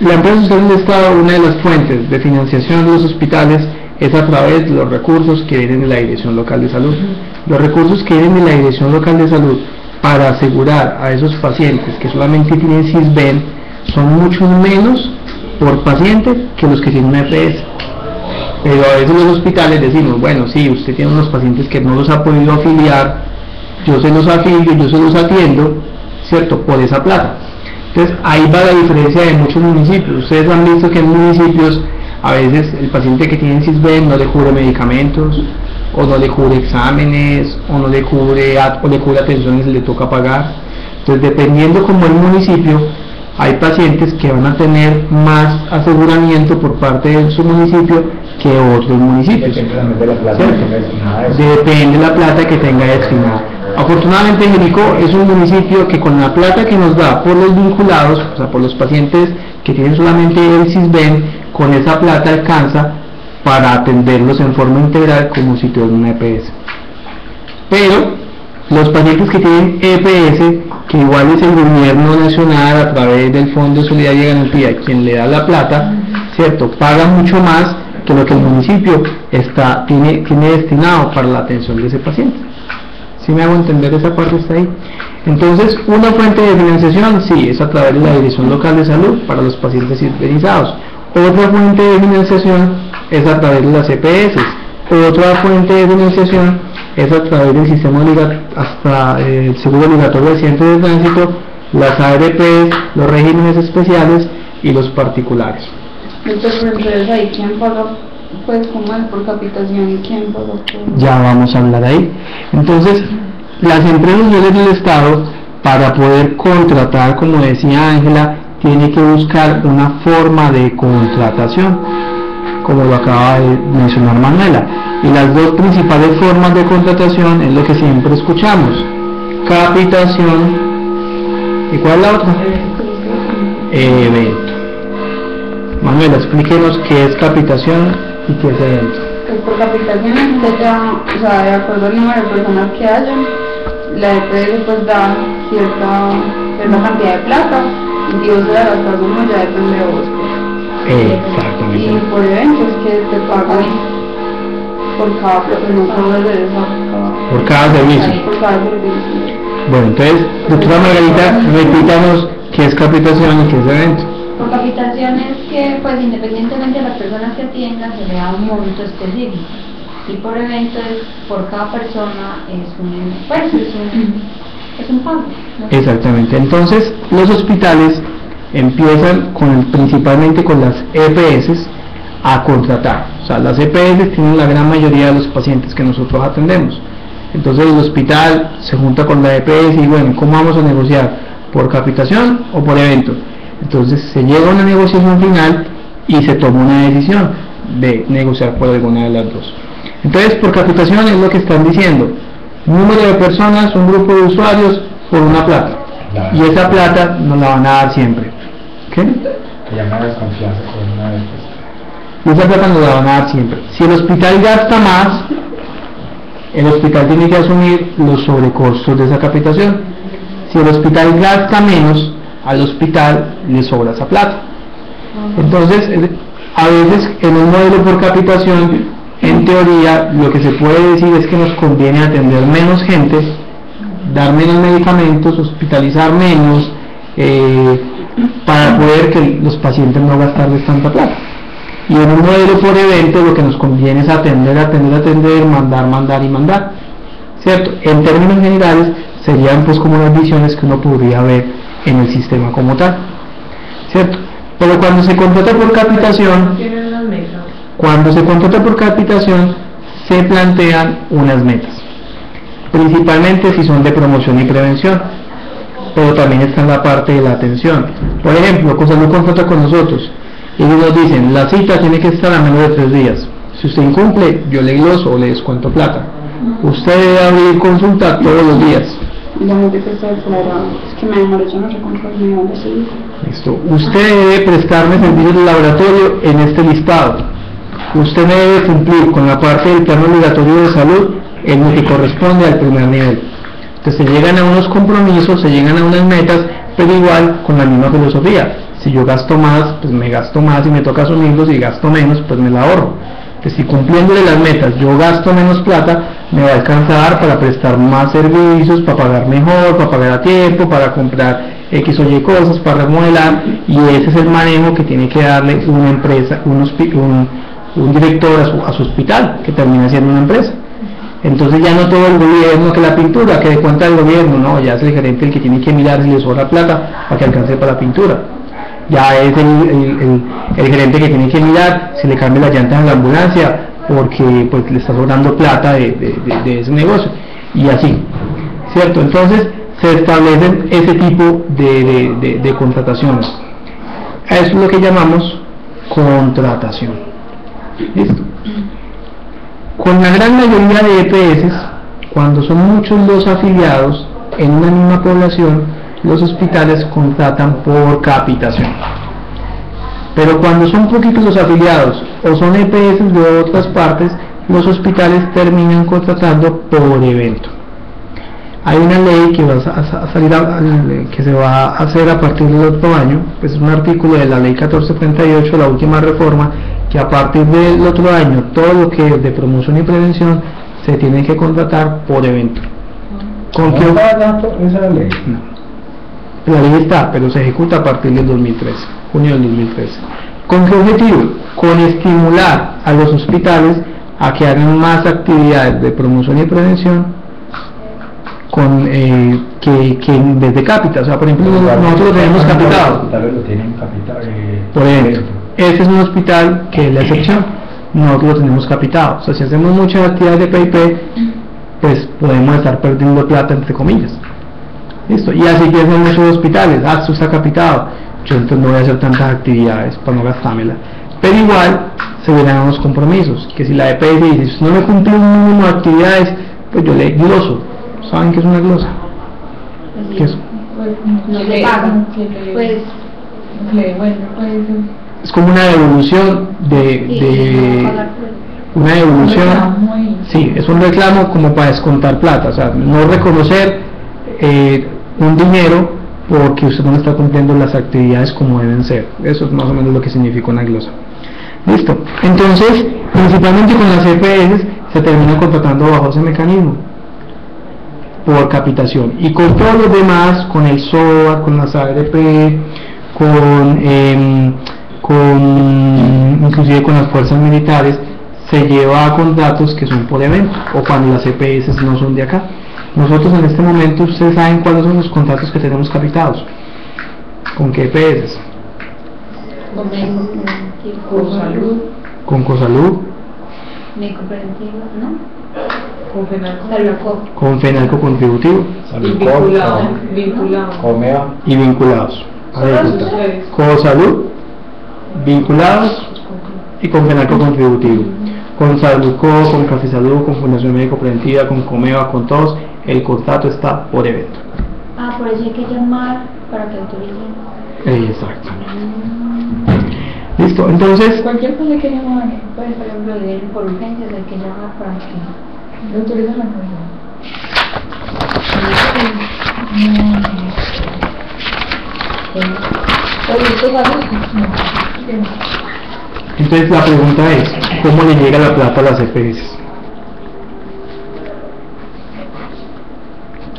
la empresa social del Estado, una de las fuentes de financiación de los hospitales es a través de los recursos que vienen de la Dirección Local de Salud. Los recursos que vienen de la Dirección Local de Salud para asegurar a esos pacientes que solamente tienen CISBEN son mucho menos por paciente que los que tienen una EPS. Pero a veces los hospitales decimos, bueno, sí, usted tiene unos pacientes que no los ha podido afiliar, yo se los afilio, yo se los atiendo, ¿cierto? Por esa plata. Entonces ahí va la diferencia de muchos municipios. Ustedes han visto que en municipios a veces el paciente que tiene CISBEN no le cubre medicamentos, o no le cubre exámenes, o no le cubre, o le cubre atenciones, le toca pagar. Entonces, dependiendo como el municipio, hay pacientes que van a tener más aseguramiento por parte de su municipio que otros municipios. Depende de la plata que tenga destinada. Afortunadamente, Jericó es un municipio que con la plata que nos da por los vinculados, o sea, por los pacientes que tienen solamente el CISBEN, con esa plata alcanza para atenderlos en forma integral como si tuvieran una EPS. Pero los pacientes que tienen EPS, que igual es el gobierno nacional a través del Fondo de Solidaridad y Garantía quien le da la plata, ¿cierto? Paga mucho más que lo que el municipio tiene destinado para la atención de ese paciente. ¿Sí me hago entender? Esa parte está ahí. Entonces, una fuente de financiación, sí, es a través de la Dirección Local de Salud para los pacientes CISBENizados. Otra fuente de financiación es a través de las EPS. Otra fuente de financiación es a través del sistema hasta el seguro obligatorio de accidentes de tránsito, las ARPs, los regímenes especiales y los particulares. Entonces ahí, ¿quién paga? Pues como es por capitación y quién paga por... Ya vamos a hablar ahí. Entonces, las empresas sociales del Estado, para poder contratar, como decía Ángela, tiene que buscar una forma de contratación, como lo acaba de mencionar Manuela. Y las dos principales formas de contratación es lo que siempre escuchamos: capitación, ¿y cuál es la otra? Evento. Manuela, explíquenos qué es capitación y qué es evento. Pues por capitación usted da, o sea, de acuerdo al número de personas que hayan, la EPS pues da cierta cantidad de plata, y Dios se la gasta uno, ya depende de vos. Exactamente. Y por eventos que te pagan por cada por cada servicio. Por cada servicio. Bueno, entonces, doctora Margarita, repítanos qué es capitación y qué es evento. Por capitación es que, pues, independientemente de las personas que atiendan, se le da un monto específico. Y por evento es por cada persona es un pago, ¿no? Exactamente. Entonces, los hospitales empiezan principalmente con las EPS a contratar. O sea, las EPS tienen la gran mayoría de los pacientes que nosotros atendemos. Entonces el hospital se junta con la EPS y bueno, ¿cómo vamos a negociar? ¿Por capitación o por evento? Entonces se llega a una negociación final y se toma una decisión de negociar por alguna de las dos. Entonces por capitación es lo que están diciendo: número de personas, un grupo de usuarios por una plata, y esa plata nos la van a dar siempre. ¿Qué? Que llama desconfianza con una vez. Y esa plata nos la van a dar siempre. Si el hospital gasta más, el hospital tiene que asumir los sobrecostos de esa capitación. Si el hospital gasta menos, al hospital le sobra esa plata. Entonces, a veces en un modelo por capitación, en teoría, lo que se puede decir es que nos conviene atender menos gente, dar menos medicamentos, hospitalizar menos, para poder que los pacientes no gastarles tanta plata. Y en un modelo por evento lo que nos conviene es atender, mandar y mandar, ¿cierto? En términos generales serían pues como las visiones que uno podría ver en el sistema como tal, ¿cierto? Pero cuando se contrata por capitación, se plantean unas metas, principalmente si son de promoción y prevención, pero también está en la parte de la atención. Por ejemplo, Cosalud contrata con nosotros, ellos nos dicen, la cita tiene que estar a menos de 3 días. Si usted incumple, yo le gloso o le descuento plata. Usted debe abrir consulta todos los días. La gente que está fuera, es que me demoré, yo no sé cuántos me van a decir. Listo. Usted debe prestarme servicios de laboratorio en este listado. Usted me debe cumplir con la parte del plan obligatorio de salud en lo que corresponde al primer nivel. Entonces se llegan a unos compromisos, se llegan a unas metas, pero igual con la misma filosofía. Si yo gasto más, pues me gasto más y me toca asumirlos, y gasto menos, pues me la ahorro. Entonces si cumpliéndole las metas yo gasto menos plata, me va a alcanzar para prestar más servicios, para pagar mejor, para pagar a tiempo, para comprar X o Y cosas, para remodelar, y ese es el manejo que tiene que darle una empresa, un director a su hospital, que termina siendo una empresa. Entonces ya no todo el gobierno, que la pintura, que de cuenta del gobierno, no, ya es el gerente el que tiene que mirar si le sobra plata para que alcance para la pintura. Ya es el gerente que tiene que mirar si le cambia las llantas a la ambulancia porque pues le está sobrando plata de ese negocio, y así, ¿cierto? Entonces se establecen ese tipo de contrataciones. Eso es lo que llamamos contratación. ¿Listo? Con la gran mayoría de EPS, cuando son muchos los afiliados en una misma población, los hospitales contratan por capitación. Pero cuando son poquitos los afiliados o son EPS de otras partes, los hospitales terminan contratando por evento. Hay una ley que va a salir que se va a hacer a partir del otro año, pues es un artículo de la ley 1438, la última reforma, que a partir del otro año todo lo que es de promoción y prevención se tiene que contratar por evento. ¿Con qué? ¿Esa ley? No. La ley está, pero se ejecuta a partir del 2013, junio del 2013. ¿Con qué objetivo? Con estimular a los hospitales a que hagan más actividades de promoción y prevención que en vez de cápita. O sea, por ejemplo, nosotros lo tenemos capitado. Por ejemplo, ese es un hospital que es la excepción. Nosotros lo tenemos capitado. O sea, si hacemos muchas actividades de PIP, pues podemos estar perdiendo plata, entre comillas. Listo. Y así piensan muchos hospitales: ah, esto está capitado, yo entonces no voy a hacer tantas actividades para no gastármela. Pero igual se verán unos compromisos, que si la EPS dice, si no me cumple un mínimo de actividades, pues yo le gloso. ¿Saben qué es una glosa? ¿Qué es? No le pagan, pues es como una devolución una devolución, sí, es un reclamo como para descontar plata, o sea, no reconocer un dinero porque usted no está cumpliendo las actividades como deben ser. Eso es más o menos lo que significa una glosa. Listo. Entonces, principalmente con las EPS se termina contratando bajo ese mecanismo por capitación, y con todos los demás, con el SOA, con las ARP, inclusive con las fuerzas militares, se lleva a contratos que son por evento, o cuando las EPS no son de acá. Nosotros en este momento, ustedes saben cuáles son los contratos que tenemos capitados. ¿Con qué EPS? Con salud, Con Cosalud, Médico preventivo, ¿no? con FENALCO, Saludco. con FENALCO contributivo y vinculado. Comea, y vinculados. A ver, Solo gusta. esos tres. Cosalud, vinculados y con FENALCO contributivo. Con Saludco, con Café Salud, con Fundación Médico Preventiva, con Comeva, con todos, el contrato está por evento. Ah, por eso hay que llamar para que autoricen. Exacto. Listo, entonces, Cualquier cosa que llamar. Pues, por ejemplo, de por urgencias hay que llamar para que ¿Le autorizan la cosa? entonces la pregunta es, ¿cómo le llega la plata a las EPS?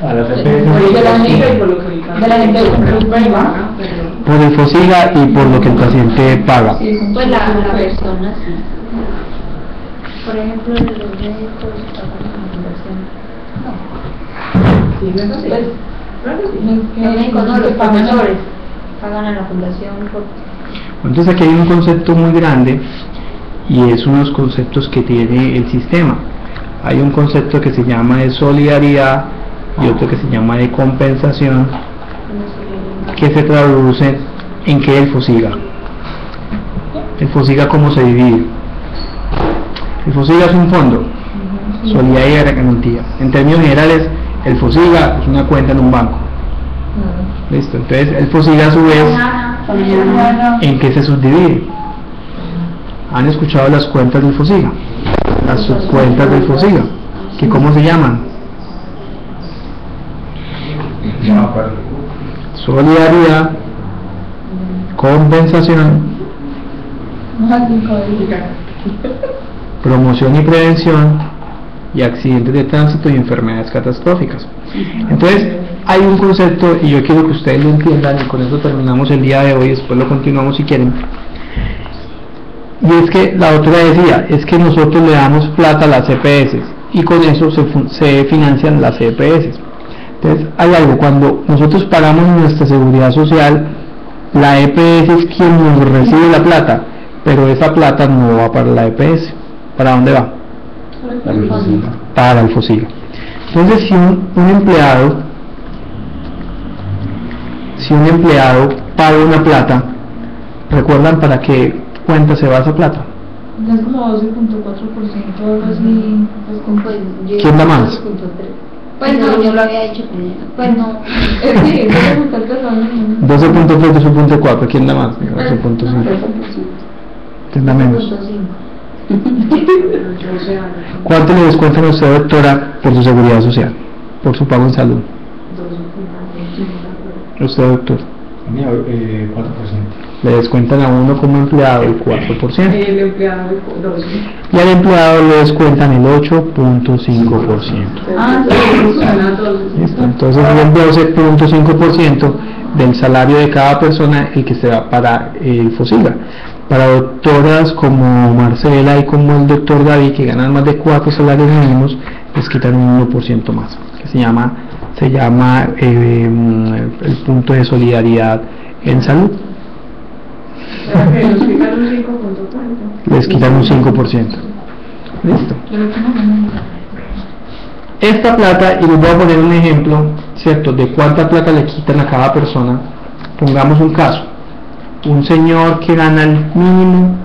a las De la amiga y por lo que De la gente contributiva. Por el FOSIGA y por lo que el paciente paga. pues la persona sí. Por ejemplo, los médicos pagan la fundación. Sí, no es así. Claro que sí. Los médicos no, los profesores pagan a la fundación por... Entonces aquí hay un concepto muy grande y es uno de los conceptos que tiene el sistema. Hay un concepto que se llama de solidaridad y otro que se llama de compensación, que se traduce en que el FOSIGA. El FOSIGA, ¿cómo se divide? El FOSIGA es un fondo, solidaridad y garantía. En términos generales, el FOSIGA es una cuenta en un banco. Listo, entonces el FOSIGA a su vez, ¿en qué se subdivide? ¿Han escuchado las cuentas del FOSIGA? Las subcuentas del FOSIGA, que ¿cómo se llaman? No me acuerdo. Solidaridad, compensación, promoción y prevención, y accidentes de tránsito y enfermedades catastróficas. Entonces, hay un concepto, y yo quiero que ustedes lo entiendan, y con eso terminamos el día de hoy, después lo continuamos si quieren. Y es que la otra decía, es que nosotros le damos plata a las EPS, y con eso se financian las EPS. Entonces, hay algo, cuando nosotros pagamos nuestra seguridad social, la EPS es quien nos recibe la plata, pero esa plata no va para la EPS. ¿Para dónde va? Para el FOSIGA. Entonces, si un empleado paga una plata, ¿recuerdan para qué cuenta se va esa plata? Es como 12.4%, algo así. ¿Quién da más? Pues no, yo lo había hecho primero. Pues no. Sí, 12.3, 12.4, ¿quién da más? 12.5. ¿Quién da menos? 12.5. ¿Cuánto le descuentan a usted, doctora, por su seguridad social? Por su pago en salud. ¿Usted, doctor? A mí, 4%. Le descuentan a uno como empleado el 4%. El empleado de 12. Y al empleado le descuentan el 8.5%. Ah, ¿Listo? Entonces es el 12.5% del salario de cada persona el que se va para el FOSIGA. Para doctoras como Marcela y como el doctor David, que ganan más de 4 salarios mínimos, les quitan un 1% más, que se llama el punto de solidaridad en salud. Les quitan un 5%. Listo. Esta plata, y les voy a poner un ejemplo, ¿cierto?, de cuánta plata le quitan a cada persona. Pongamos un caso, un señor que gana el mínimo,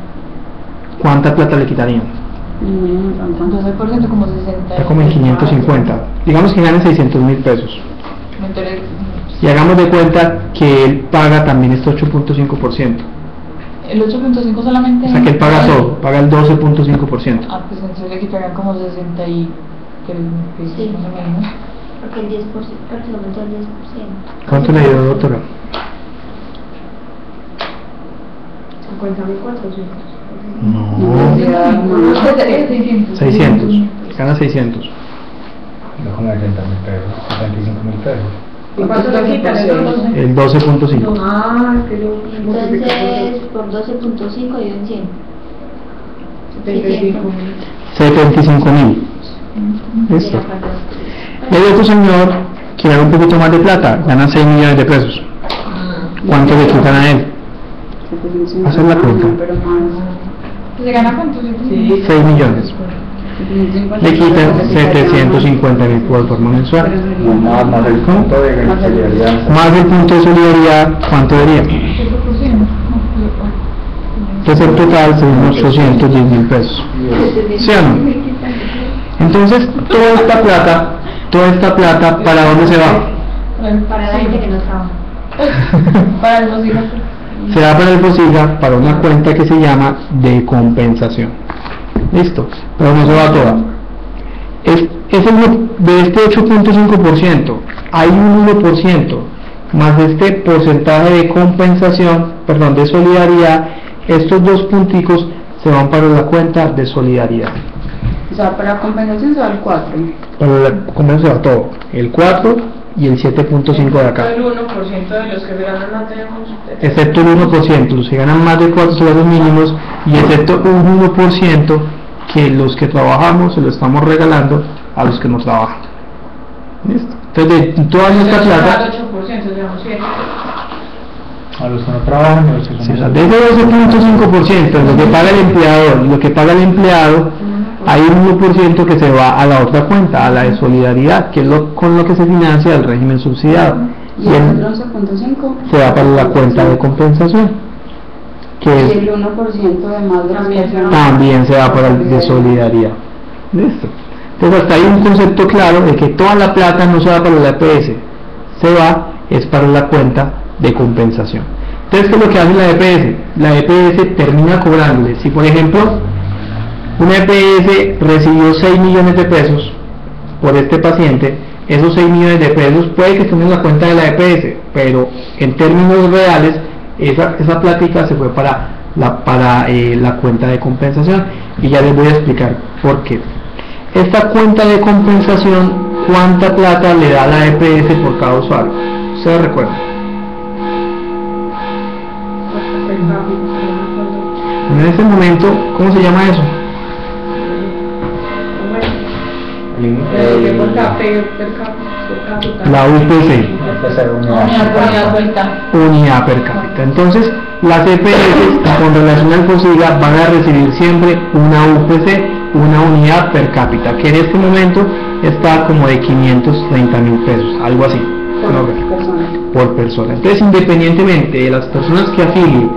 ¿cuánta plata le quitarían? 12% como 60. Está como en 550. Digamos que gane 600.000 pesos. Me enteré. Y hagamos de cuenta que él paga también este 8.5%. El 8.5 solamente. O sea que él paga todo, paga el 12.5%. Ah, pues entonces le quitarían como 60 y... Sí. más o menos. Porque el 10%, prácticamente el 10%. ¿Cuánto le dio, doctora? 50.400. No, 600. Gana 600. No con 80.000 pesos, 75.000 pesos. ¿Y cuánto le quitan? El 12.5. Ah, es que yo... Entonces, por 12.5 dio en 100. 75.000. Listo. Y hay otro señor que gana un poquito más de plata, gana 6 millones de pesos. ¿cuánto le quitan a él? Hacer la cuenta. Pero más. ¿Se gana cuánto? Sí. 6 millones. Le quitan 750.000 por forma mensual. Más el punto de solidaridad. Más el punto de solidaridad, ¿cuánto sería? 8%. Entonces el total son unos 810.000 pesos. ¿Sí o no? Entonces, toda esta plata, ¿para dónde se va? Para la gente que no trabaja. Para los hijos. Se va para el FOSIGA para una cuenta que se llama de compensación. Listo, pero no se va toda. De este 8.5%, hay un 1% más de este porcentaje de compensación, perdón, de solidaridad. Estos dos punticos se van para la cuenta de solidaridad. O sea, para compensación se va el 4. Para la compensación se va todo, el 4 y el 7.5 de acá. El 1% de los que se ganan no tenemos. Excepto el 1%, los que ganan más de 4 salarios mínimos, y excepto un 1% que los que trabajamos se lo estamos regalando a los que no trabajan. ¿Listo? Entonces, de toda esta plata, 8%, digamos 7. A los que no trabajan y a los que sí, o sea, son de ese 12.5%, lo que paga el empleador y lo que paga el empleado, hay un 1% que se va a la otra cuenta, a la de solidaridad, que es con lo que se financia el régimen subsidiado. Y el 11.5 se va para la cuenta de compensación, que y es, el 1% de más de las personas también se va para el de solidaridad. ¿Listo? Entonces hasta hay un concepto claro de que toda la plata no se va para la EPS, es para la cuenta de compensación. Entonces, ¿qué es lo que hace la EPS? La EPS termina cobrándole, si por ejemplo una EPS recibió 6 millones de pesos por este paciente, esos 6 millones de pesos puede que estén en la cuenta de la EPS, pero en términos reales esa plática se fue para la cuenta de compensación, y ya les voy a explicar por qué. Esta cuenta de compensación, ¿cuánta plata le da la EPS por cada usuario? ¿Ustedes recuerdan? En ese momento, ¿cómo se llama eso? La UPC, unidad per cápita. Entonces, las EPS con relación al FOSIGA van a recibir siempre una UPC, una unidad per cápita, que en este momento está como de 530.000 pesos, algo así, por persona. Entonces, independientemente de las personas que afilien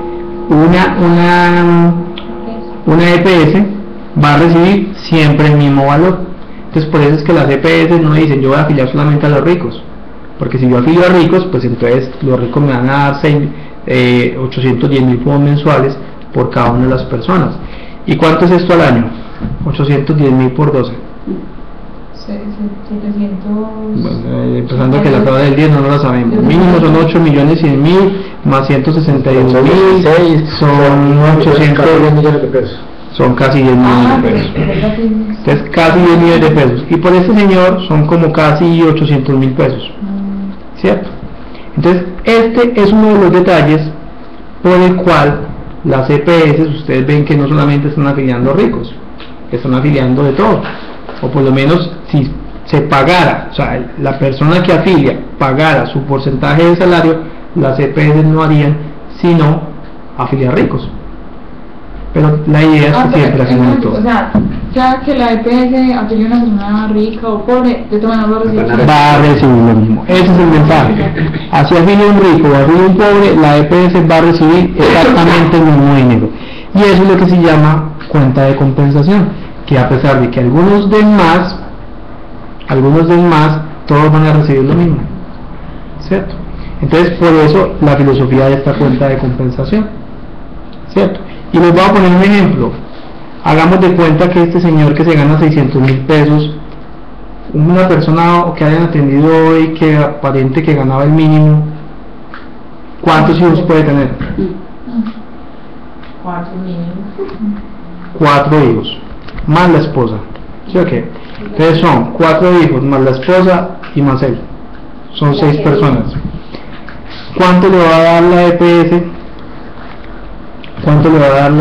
una EPS, va a recibir siempre el mismo valor. Entonces, por eso es que las EPS no dicen yo voy a afiliar solamente a los ricos, porque si yo afilio a ricos, pues entonces los ricos me van a dar 810.000 pesos mensuales por cada una de las personas. ¿Y cuánto es esto al año? 810.000 por 12. 700. Bueno, empezando que la tabla del 10 no la sabemos. Mínimo son 8.100.000 más 161.000, son 800 millones de pesos. Son casi 10 millones de pesos. Entonces, casi 10 millones de pesos. Y por este señor son como casi 800.000 pesos. ¿Cierto? Entonces, este es uno de los detalles por el cual las EPS, ustedes ven que no solamente están afiliando ricos, que están afiliando de todo. O por lo menos, si se pagara, o sea, la persona que afilia pagara su porcentaje de salario, las EPS no harían sino afiliar ricos. Pero la idea es que siempre hacen de todo. O sea, ya que la EPS afilia a una persona rica o pobre, de todas maneras va a recibir lo mismo. Ese es el mensaje. Así afilia un rico o afilia un pobre, la EPS va a recibir exactamente el mismo dinero. Y eso es lo que se llama cuenta de compensación, que a pesar de que algunos den más, todos van a recibir lo mismo. ¿Cierto? Entonces, por eso la filosofía de esta cuenta de compensación. ¿Cierto? Y les voy a poner un ejemplo. Hagamos de cuenta que este señor que se gana 600.000 pesos, una persona que hayan atendido hoy que aparente que ganaba el mínimo, ¿cuántos hijos puede tener? 4 mínimo. 4 hijos, más la esposa. ¿Sí o qué? Entonces son 4 hijos más la esposa y más él. Son 6 personas. ¿Cuánto le va a dar la EPS? ¿Cuánto le va a dar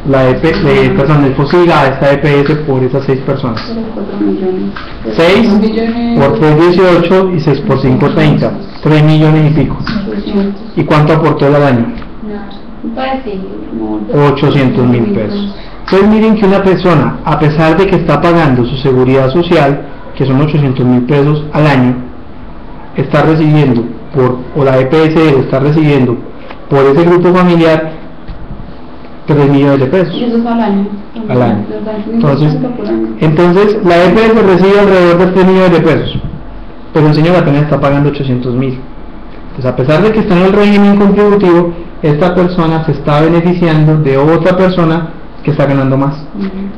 el FOSIGA a esta EPS por esas 6 personas. 6 por 3, 18 y 6 por 5, 30. 3 millones y pico. ¿Y cuánto aportó él al año? 800.000 pesos. Entonces miren que una persona, a pesar de que está pagando su seguridad social, que son 800.000 pesos al año, está recibiendo o la EPS está recibiendo por ese grupo familiar 3 millones de pesos. ¿Y eso es al año? Al año. Entonces la EPS recibe alrededor de 3 millones de pesos, pero el señor apenas está pagando 800.000. Entonces, a pesar de que está en el régimen contributivo, esta persona se está beneficiando de otra persona que está ganando más,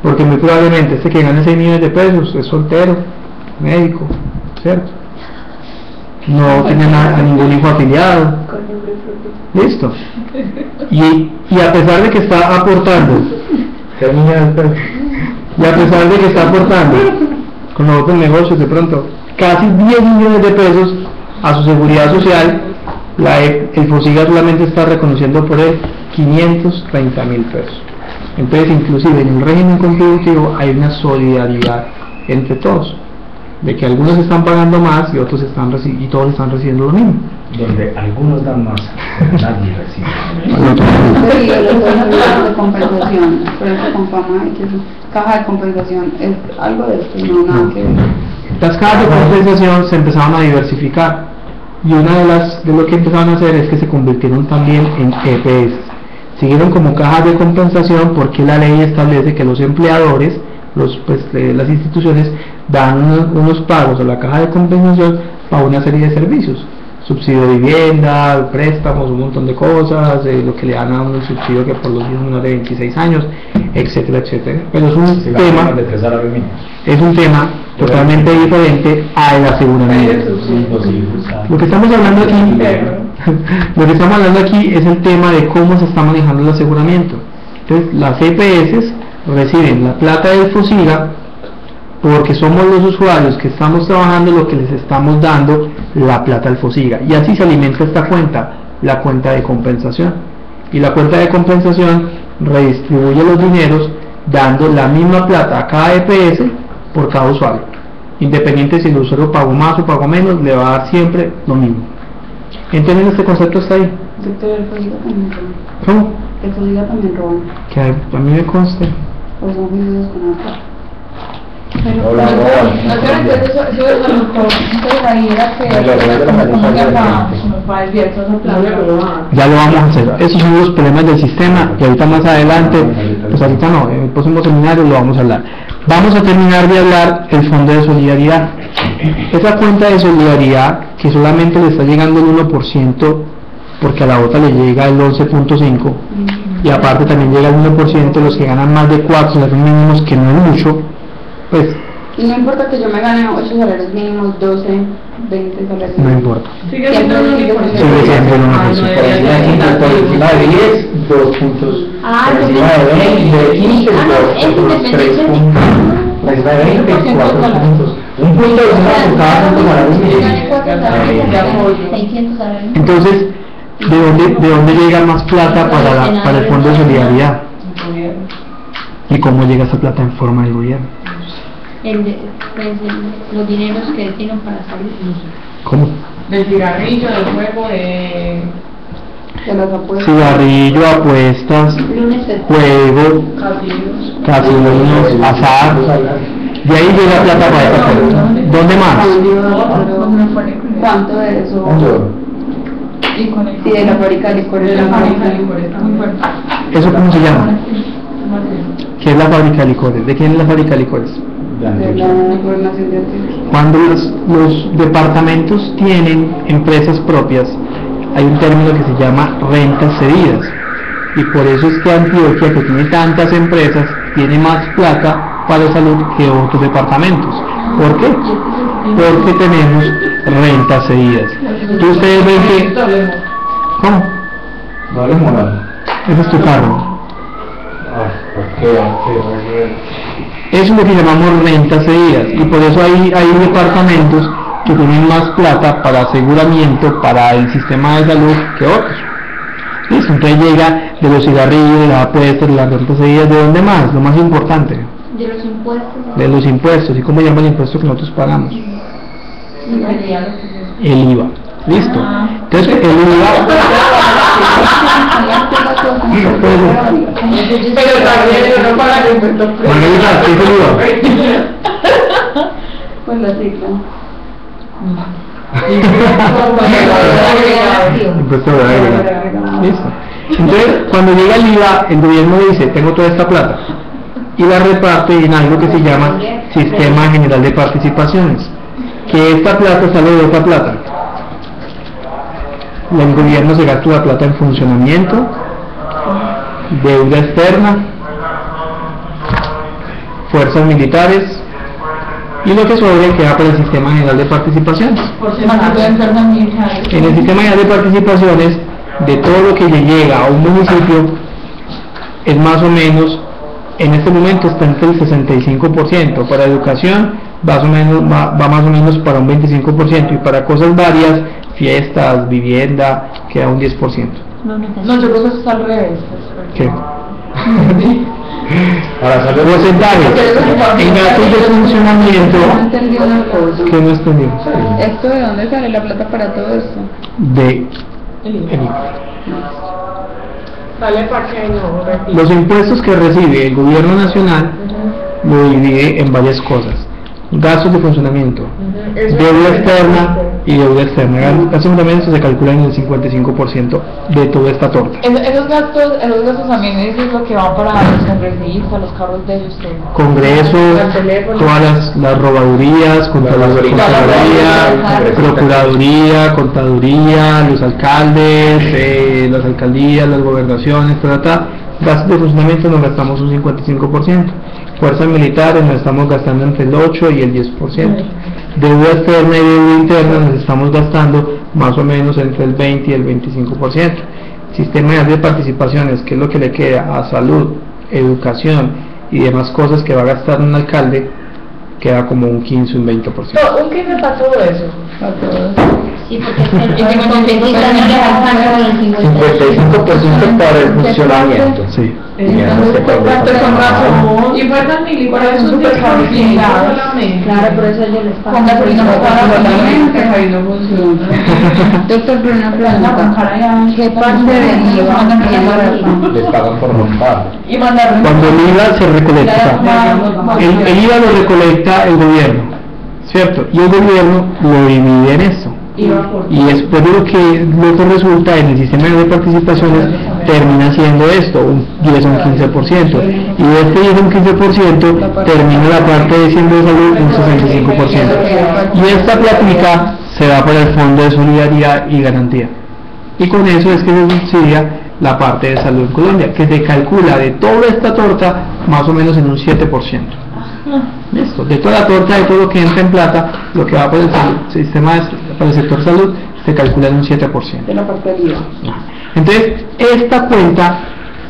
porque muy probablemente este que gana 6 millones de pesos es soltero, médico, ¿cierto? No tiene a ningún hijo afiliado, listo, y a pesar de que está aportando con los otros negocios de pronto casi 10 millones de pesos a su seguridad social, el FOSIGA solamente está reconociendo por él 530.000 pesos. Entonces, inclusive en el régimen contributivo hay una solidaridad entre todos, de que algunos están pagando más y otros y todos están recibiendo lo mismo. Donde algunos dan más, nadie recibe. De compensación, por eso con fama hay que caja de compensación es algo de esto, no nada que ver. Las cajas de compensación se empezaron a diversificar y una de lo que empezaron a hacer es que se convirtieron también en EPS. Siguieron como cajas de compensación porque la ley establece que los empleadores, las instituciones dan unos pagos a la caja de compensación para una serie de servicios, subsidio de vivienda, préstamos, un montón de cosas, lo que le dan a un subsidio que por los hijos menores de 26 años, etcétera, etcétera. Pero es un tema totalmente diferente al aseguramiento. Lo que estamos hablando aquí es el tema de cómo se está manejando el aseguramiento. Entonces, las EPS reciben la plata del FOSIGA porque somos los usuarios que estamos trabajando lo que les estamos dando la plata al FOSIGA, y así se alimenta esta cuenta, la cuenta de compensación, y la cuenta de compensación redistribuye los dineros dando la misma plata a cada EPS por cada usuario, independiente si el usuario pagó más o pagó menos, le va a dar siempre lo mismo. ¿Entienden este concepto? ¿Está ahí? Doctor, el FOSIGA también roban. ¿Cómo? El FOSIGA también roban. Que a mí me consta. Pues son juicios con alta. Pero eso es a lo mejor, entonces ahí era que como para desviar toda esa plata. Ya lo vamos a hacer. Esos son los problemas del sistema y ahorita más adelante, pues ahorita no, en el próximo seminario lo vamos a hablar. Vamos a terminar de hablar el fondo de solidaridad. Esa cuenta de solidaridad que solamente le está llegando el 1%, porque a la otra le llega el 11.5%, y aparte también llega el 1% de los que ganan más de 4 salarios mínimos, que no es mucho, pues... Y no importa que yo me gane 8 salarios mínimos, 12, 20 salarios mínimos. No importa. Sigue siendo el único. Sigue siendo el único. Por encima de 10, 2 puntos. Por encima de 20, de 15, 2 puntos, 3 puntos. Por encima de 20, 4 puntos. Un punto de encima por cada punto para un. Entonces, ¿de dónde llega más plata para el fondo de solidaridad? ¿Y cómo llega esa plata en forma del gobierno? Los dineros que destinan para salud. ¿Cómo? Del cigarrillo, del juego, de las apuestas. Cigarrillo, apuestas, juego, casinos, azar. De ahí llega plata para esta cosa. ¿Dónde más? ¿Cuánto de eso? Sí, de la fábrica de licores. ¿Eso cómo se llama? ¿Qué es la fábrica de licores? ¿De quién es la fábrica de licores? De la gobernación de Antioquia. Cuando los departamentos tienen empresas propias, hay un término que se llama rentas cedidas, y por eso es que Antioquia, que tiene tantas empresas, tiene más plata para salud que otros departamentos. ¿Por qué? Porque tenemos rentas cedidas. Entonces ustedes ven que... ¿Cómo? Doble moral. Ese es tu carro. ¿Por qué? Eso es lo que llamamos rentas cedidas, y por eso hay departamentos que tienen más plata para aseguramiento, para el sistema de salud, que otros. ¿Listo? Entonces llega de los cigarrillos, de las apuestas, de las rentas seguidas, ¿de dónde más? Lo más importante. De los impuestos. De los impuestos. ¿Y cómo llama el impuesto que nosotros pagamos? El IVA. ¿Listo? Entonces el IVA... Pero también no paga el impuesto. Margarita, ¿qué es el IVA? Pues la sigla. Impuesto de agregado. ¿Listo? Entonces, cuando llega el IVA, el gobierno dice, tengo toda esta plata, y la reparte en algo que se llama Sistema General de Participaciones, que esta plata sale de otra plata. El gobierno se gasta la plata en funcionamiento, deuda externa, fuerzas militares, y lo que sobre queda para el Sistema General de Participaciones. En el Sistema General de Participaciones, de todo lo que le llega a un municipio, es más o menos, en este momento está entre el 65%, para educación va más o menos para un 25%, y para cosas varias, fiestas, vivienda, queda un 10%. No, yo creo que eso está al revés. ¿Qué? Para saber Porcentajes en gastos de funcionamiento. No entendí una cosa. ¿Qué no entendió? ¿Esto de dónde sale la plata para todo esto? De El IVA. el IVA. Sale para que no repita. Los impuestos que recibe el gobierno nacional lo divide en varias cosas: gastos de funcionamiento, deuda externa y deuda externa. Gastos de funcionamiento se calculan en el 55% de toda esta torta. Esos gastos también es lo que va para los congresistas, los cargos de ellos. Congreso, todas las robadurías, procuraduría, contaduría, los alcaldes, las alcaldías, las gobernaciones, gastos de funcionamiento nos gastamos un 55%, fuerzas militares nos estamos gastando entre el 8 y el 10%, deuda externa y deuda interna nos estamos gastando más o menos entre el 20 y el 25%, sistema de participaciones, que es lo que le queda a salud, educación y demás cosas que va a gastar un alcalde, queda como un 15 o un 20%. No, un 15 para todo eso. Para todos. Sí, porque el congresista no le alcanza con el 55% para el funcionamiento. Sí. Y fuerzas militares son súper caros solamente. Claro, por eso yo les pago. Con gasolina no paga Solamente ahí no funciona. Doctor, pero una pregunta. ¿Qué parte del IVA Les pagan por montar. y mandar Cuando el IVA se recolecta, el IVA lo recolecta el gobierno, ¿cierto? Y el gobierno lo divide en eso. Y después de lo que resulta en el sistema de participaciones termina siendo esto, un 10 o un 15%, y de este 10 o un 15% termina la parte de siendo de salud un 65%, y esta plática se va para el Fondo de Solidaridad y Garantía, y con eso es que se subsidia la parte de salud en Colombia, que se calcula de toda esta torta más o menos en un 7%. Listo, de toda la torta, de todo lo que entra en plata, lo que va para el sistema, para el sector salud, se calcula en un 7%. de la parte del IVA? Entonces, esta cuenta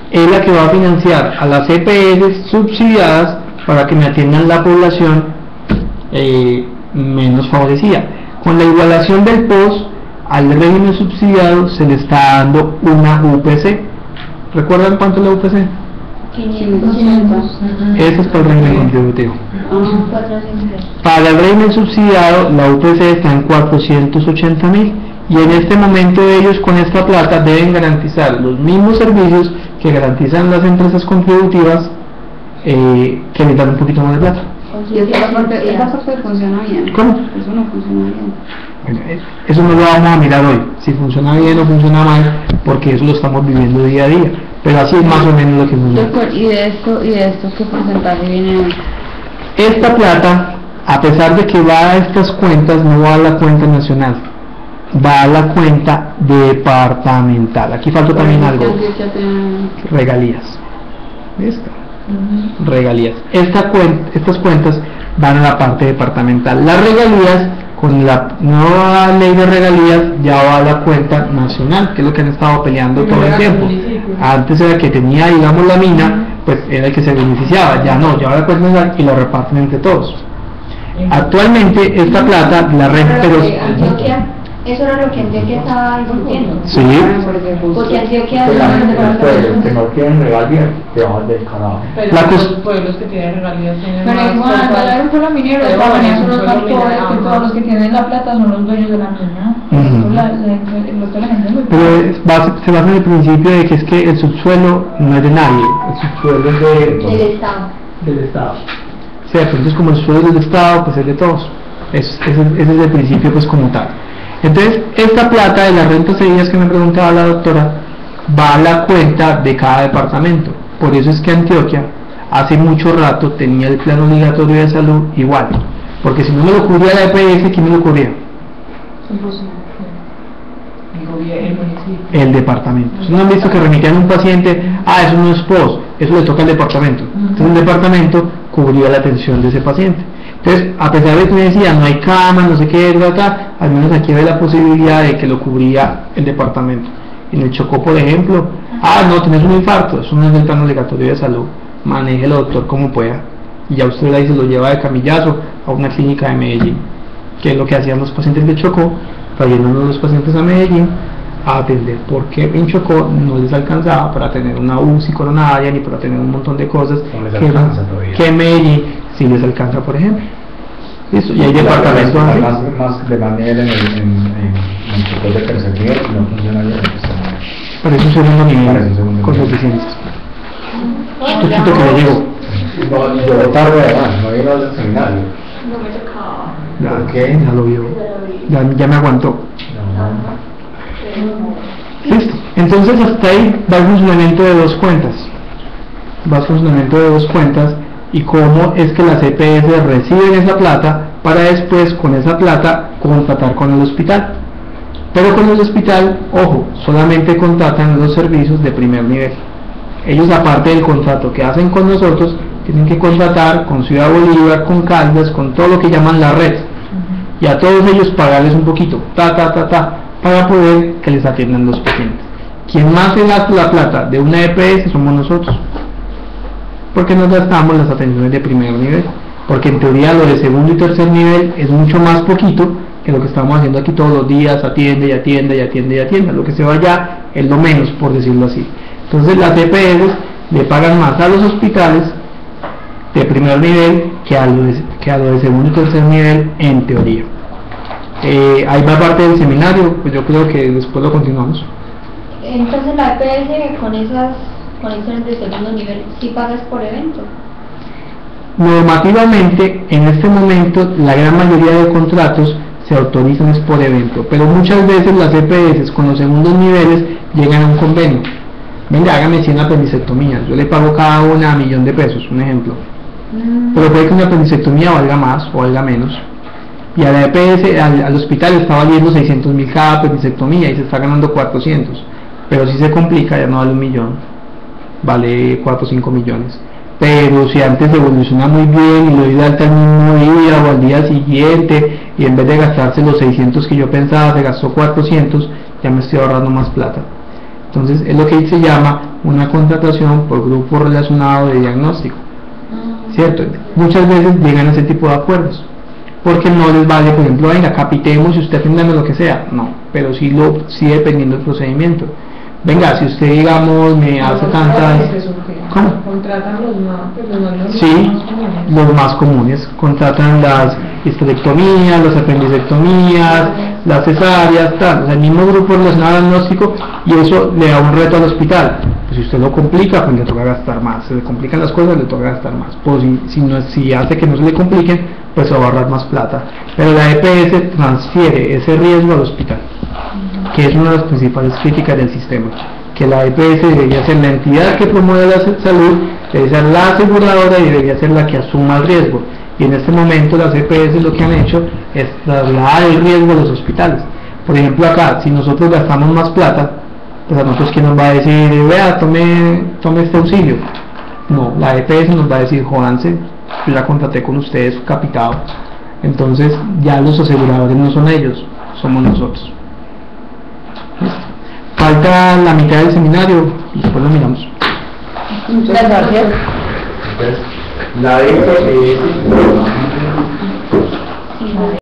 es la que va a financiar a las EPS subsidiadas para que me atiendan la población menos favorecida. Con la igualación del POS al régimen subsidiado se le está dando una UPC. ¿Recuerdan cuánto es la UPC? 580. Ese es para el régimen contributivo. 400. Para el régimen subsidiado, la UPC está en 480.000, y en este momento ellos con esta plata deben garantizar los mismos servicios que garantizan las empresas contributivas, que les dan un poquito más de plata. Y esa parte funciona bien. ¿Cómo? Eso no funciona bien. Bueno, eso no lo vamos a mirar hoy, si funciona bien o funciona mal, porque eso lo estamos viviendo día a día, pero así es más o menos lo que funciona. Doctor, ¿y de esto qué porcentaje viene hoy? Esta plata, a pesar de que va a estas cuentas, no va a la cuenta nacional, va a la cuenta departamental. Aquí falta también algo: regalías. ¿Listo? Regalías. Estas cuentas van a la parte departamental. Las regalías, con la nueva ley de regalías, ya va a la cuenta nacional, que es lo que han estado peleando todo el tiempo. Antes era que tenía, digamos, la mina, pues era el que se beneficiaba, ya no, ya va a la cuenta nacional y lo reparten entre todos. Actualmente esta plata, la red, pero Eso era lo que Antioquia estaba discutiendo. Sí. Porque Antioquia Pues es la una gente de las que no quieren regalías, te van del carajo. Pero La los cos- pueblos que tienen regalías tienen Pero más igual, cosas. para un pueblo minero, Pero para bueno, eso es los un pueblo pastores, minero, que todos los que tienen la plata son los dueños de la mina. Ujú. Eso el resto de la gente es muy Pero pobre. se basa en el principio de que es que el subsuelo no es de nadie, el subsuelo es del Estado. del Estado. ¿Cierto? Entonces como el suelo es del Estado, pues es de todos. Ese es el principio pues como tal. Entonces, esta plata de las rentas cedidas que me preguntaba la doctora va a la cuenta de cada departamento. Por eso es que Antioquia hace mucho rato tenía el plan obligatorio de salud igual. Porque si no me lo cubría la EPS, ¿quién me lo cubría? El municipio. El departamento. Entonces, no han visto que remitían a un paciente, eso no es POS, eso le toca al departamento. Entonces el departamento cubría la atención de ese paciente. Entonces, a pesar de que me decía, no hay cama, no sé qué, al menos aquí había la posibilidad de que lo cubría el departamento. En el Chocó, por ejemplo, no, tienes un infarto, eso no es del plan obligatorio de salud, manéjelo, doctor, como pueda. Y ya usted ahí se lo lleva de camillazo a una clínica de Medellín, que es lo que hacían los pacientes de Chocó, trayéndonos los pacientes a Medellín a atender, porque en Chocó no les alcanzaba para tener una UCI coronaria ni para tener un montón de cosas No les alcanza todavía. que en Medellín sí les alcanza, por ejemplo. ¿Listo? Y hay departamentos así. Más de manera en el de tercer nivel y no funciona bien. Parece un segundo Parece un nivel segundo con nivel. suficiencias. Chito que le llegó. No, yo tarde además, no vino al seminario. No me tocaba. Ya, ¿Por qué? ya lo vio. Ya me aguantó. Listo. Entonces hasta ahí va el funcionamiento de dos cuentas. Va el funcionamiento de dos cuentas y cómo es que las EPS reciben esa plata para después con esa plata contratar con el hospital. Pero con el hospital, ojo, solamente contratan los servicios de primer nivel. Ellos, aparte del contrato que hacen con nosotros, tienen que contratar con Ciudad Bolívar, con Caldas, con todo lo que llaman la red. Y a todos ellos pagarles un poquito, para poder que les atiendan los pacientes. Quien más se gasta la plata de una EPS somos nosotros, porque nos gastamos las atenciones de primer nivel, porque en teoría lo de segundo y tercer nivel es mucho más poquito que lo que estamos haciendo aquí todos los días, atiende, lo que se va allá es lo menos, por decirlo así. Entonces las EPS le pagan más a los hospitales de primer nivel que a lo de segundo y tercer nivel en teoría. Ahí va parte del seminario, pues yo creo que después lo continuamos. Entonces la EPS con esas conexiones de segundo nivel, ¿sí pagas por evento? Normativamente, en este momento, la gran mayoría de contratos se autorizan es por evento, pero muchas veces las EPS con los segundos niveles llegan a un convenio. Venga, hágame 100 apendicectomías, yo le pago cada una $1.000.000 de pesos, un ejemplo. Pero puede que una apendicectomía valga más o valga menos. Y a la EPS, al hospital está valiendo 600.000 cada apendicectomía y se está ganando 400. Pero si se complica, ya no vale $1.000.000, vale 4 o 5 millones. Pero si antes evoluciona muy bien y lo doy de alta el mismo día o al día siguiente, y en vez de gastarse los 600 que yo pensaba, se gastó 400, ya me estoy ahorrando más plata. Entonces es lo que se llama una contratación por grupo relacionado de diagnóstico, ¿cierto? Muchas veces llegan a ese tipo de acuerdos, porque no les vale, por ejemplo, venga, capitemos y usted atiéndame lo que sea, no, pero sí dependiendo del procedimiento. Venga, si usted, digamos, me hace tantas... ¿Cómo? Contratan los Sí, los más comunes. Contratan las histerectomías, las apendicectomías, las cesáreas, tal. O sea, el mismo grupo relacionado al diagnóstico, y eso le da un reto al hospital. Pues si usted lo complica, pues le toca gastar más. Se le complican las cosas, le toca gastar más. Pues si hace que no se le compliquen, pues se va a ahorrar más plata. Pero la EPS transfiere ese riesgo al hospital, que es una de las principales críticas del sistema, que la EPS debería ser la entidad que promueve la salud, debe ser la aseguradora y debería ser la que asuma el riesgo. Y en este momento las EPS lo que han hecho es trasladar el riesgo a los hospitales. Por ejemplo, acá, si nosotros gastamos más plata, pues a nosotros, ¿quién nos va a decir, vea, tome este auxilio? No, la EPS nos va a decir, jódanse, yo ya contraté con ustedes su capital. Entonces ya los aseguradores no son ellos, somos nosotros. ¿Listo? Falta la mitad del seminario y después lo miramos. Muchas gracias. Entonces, la EPS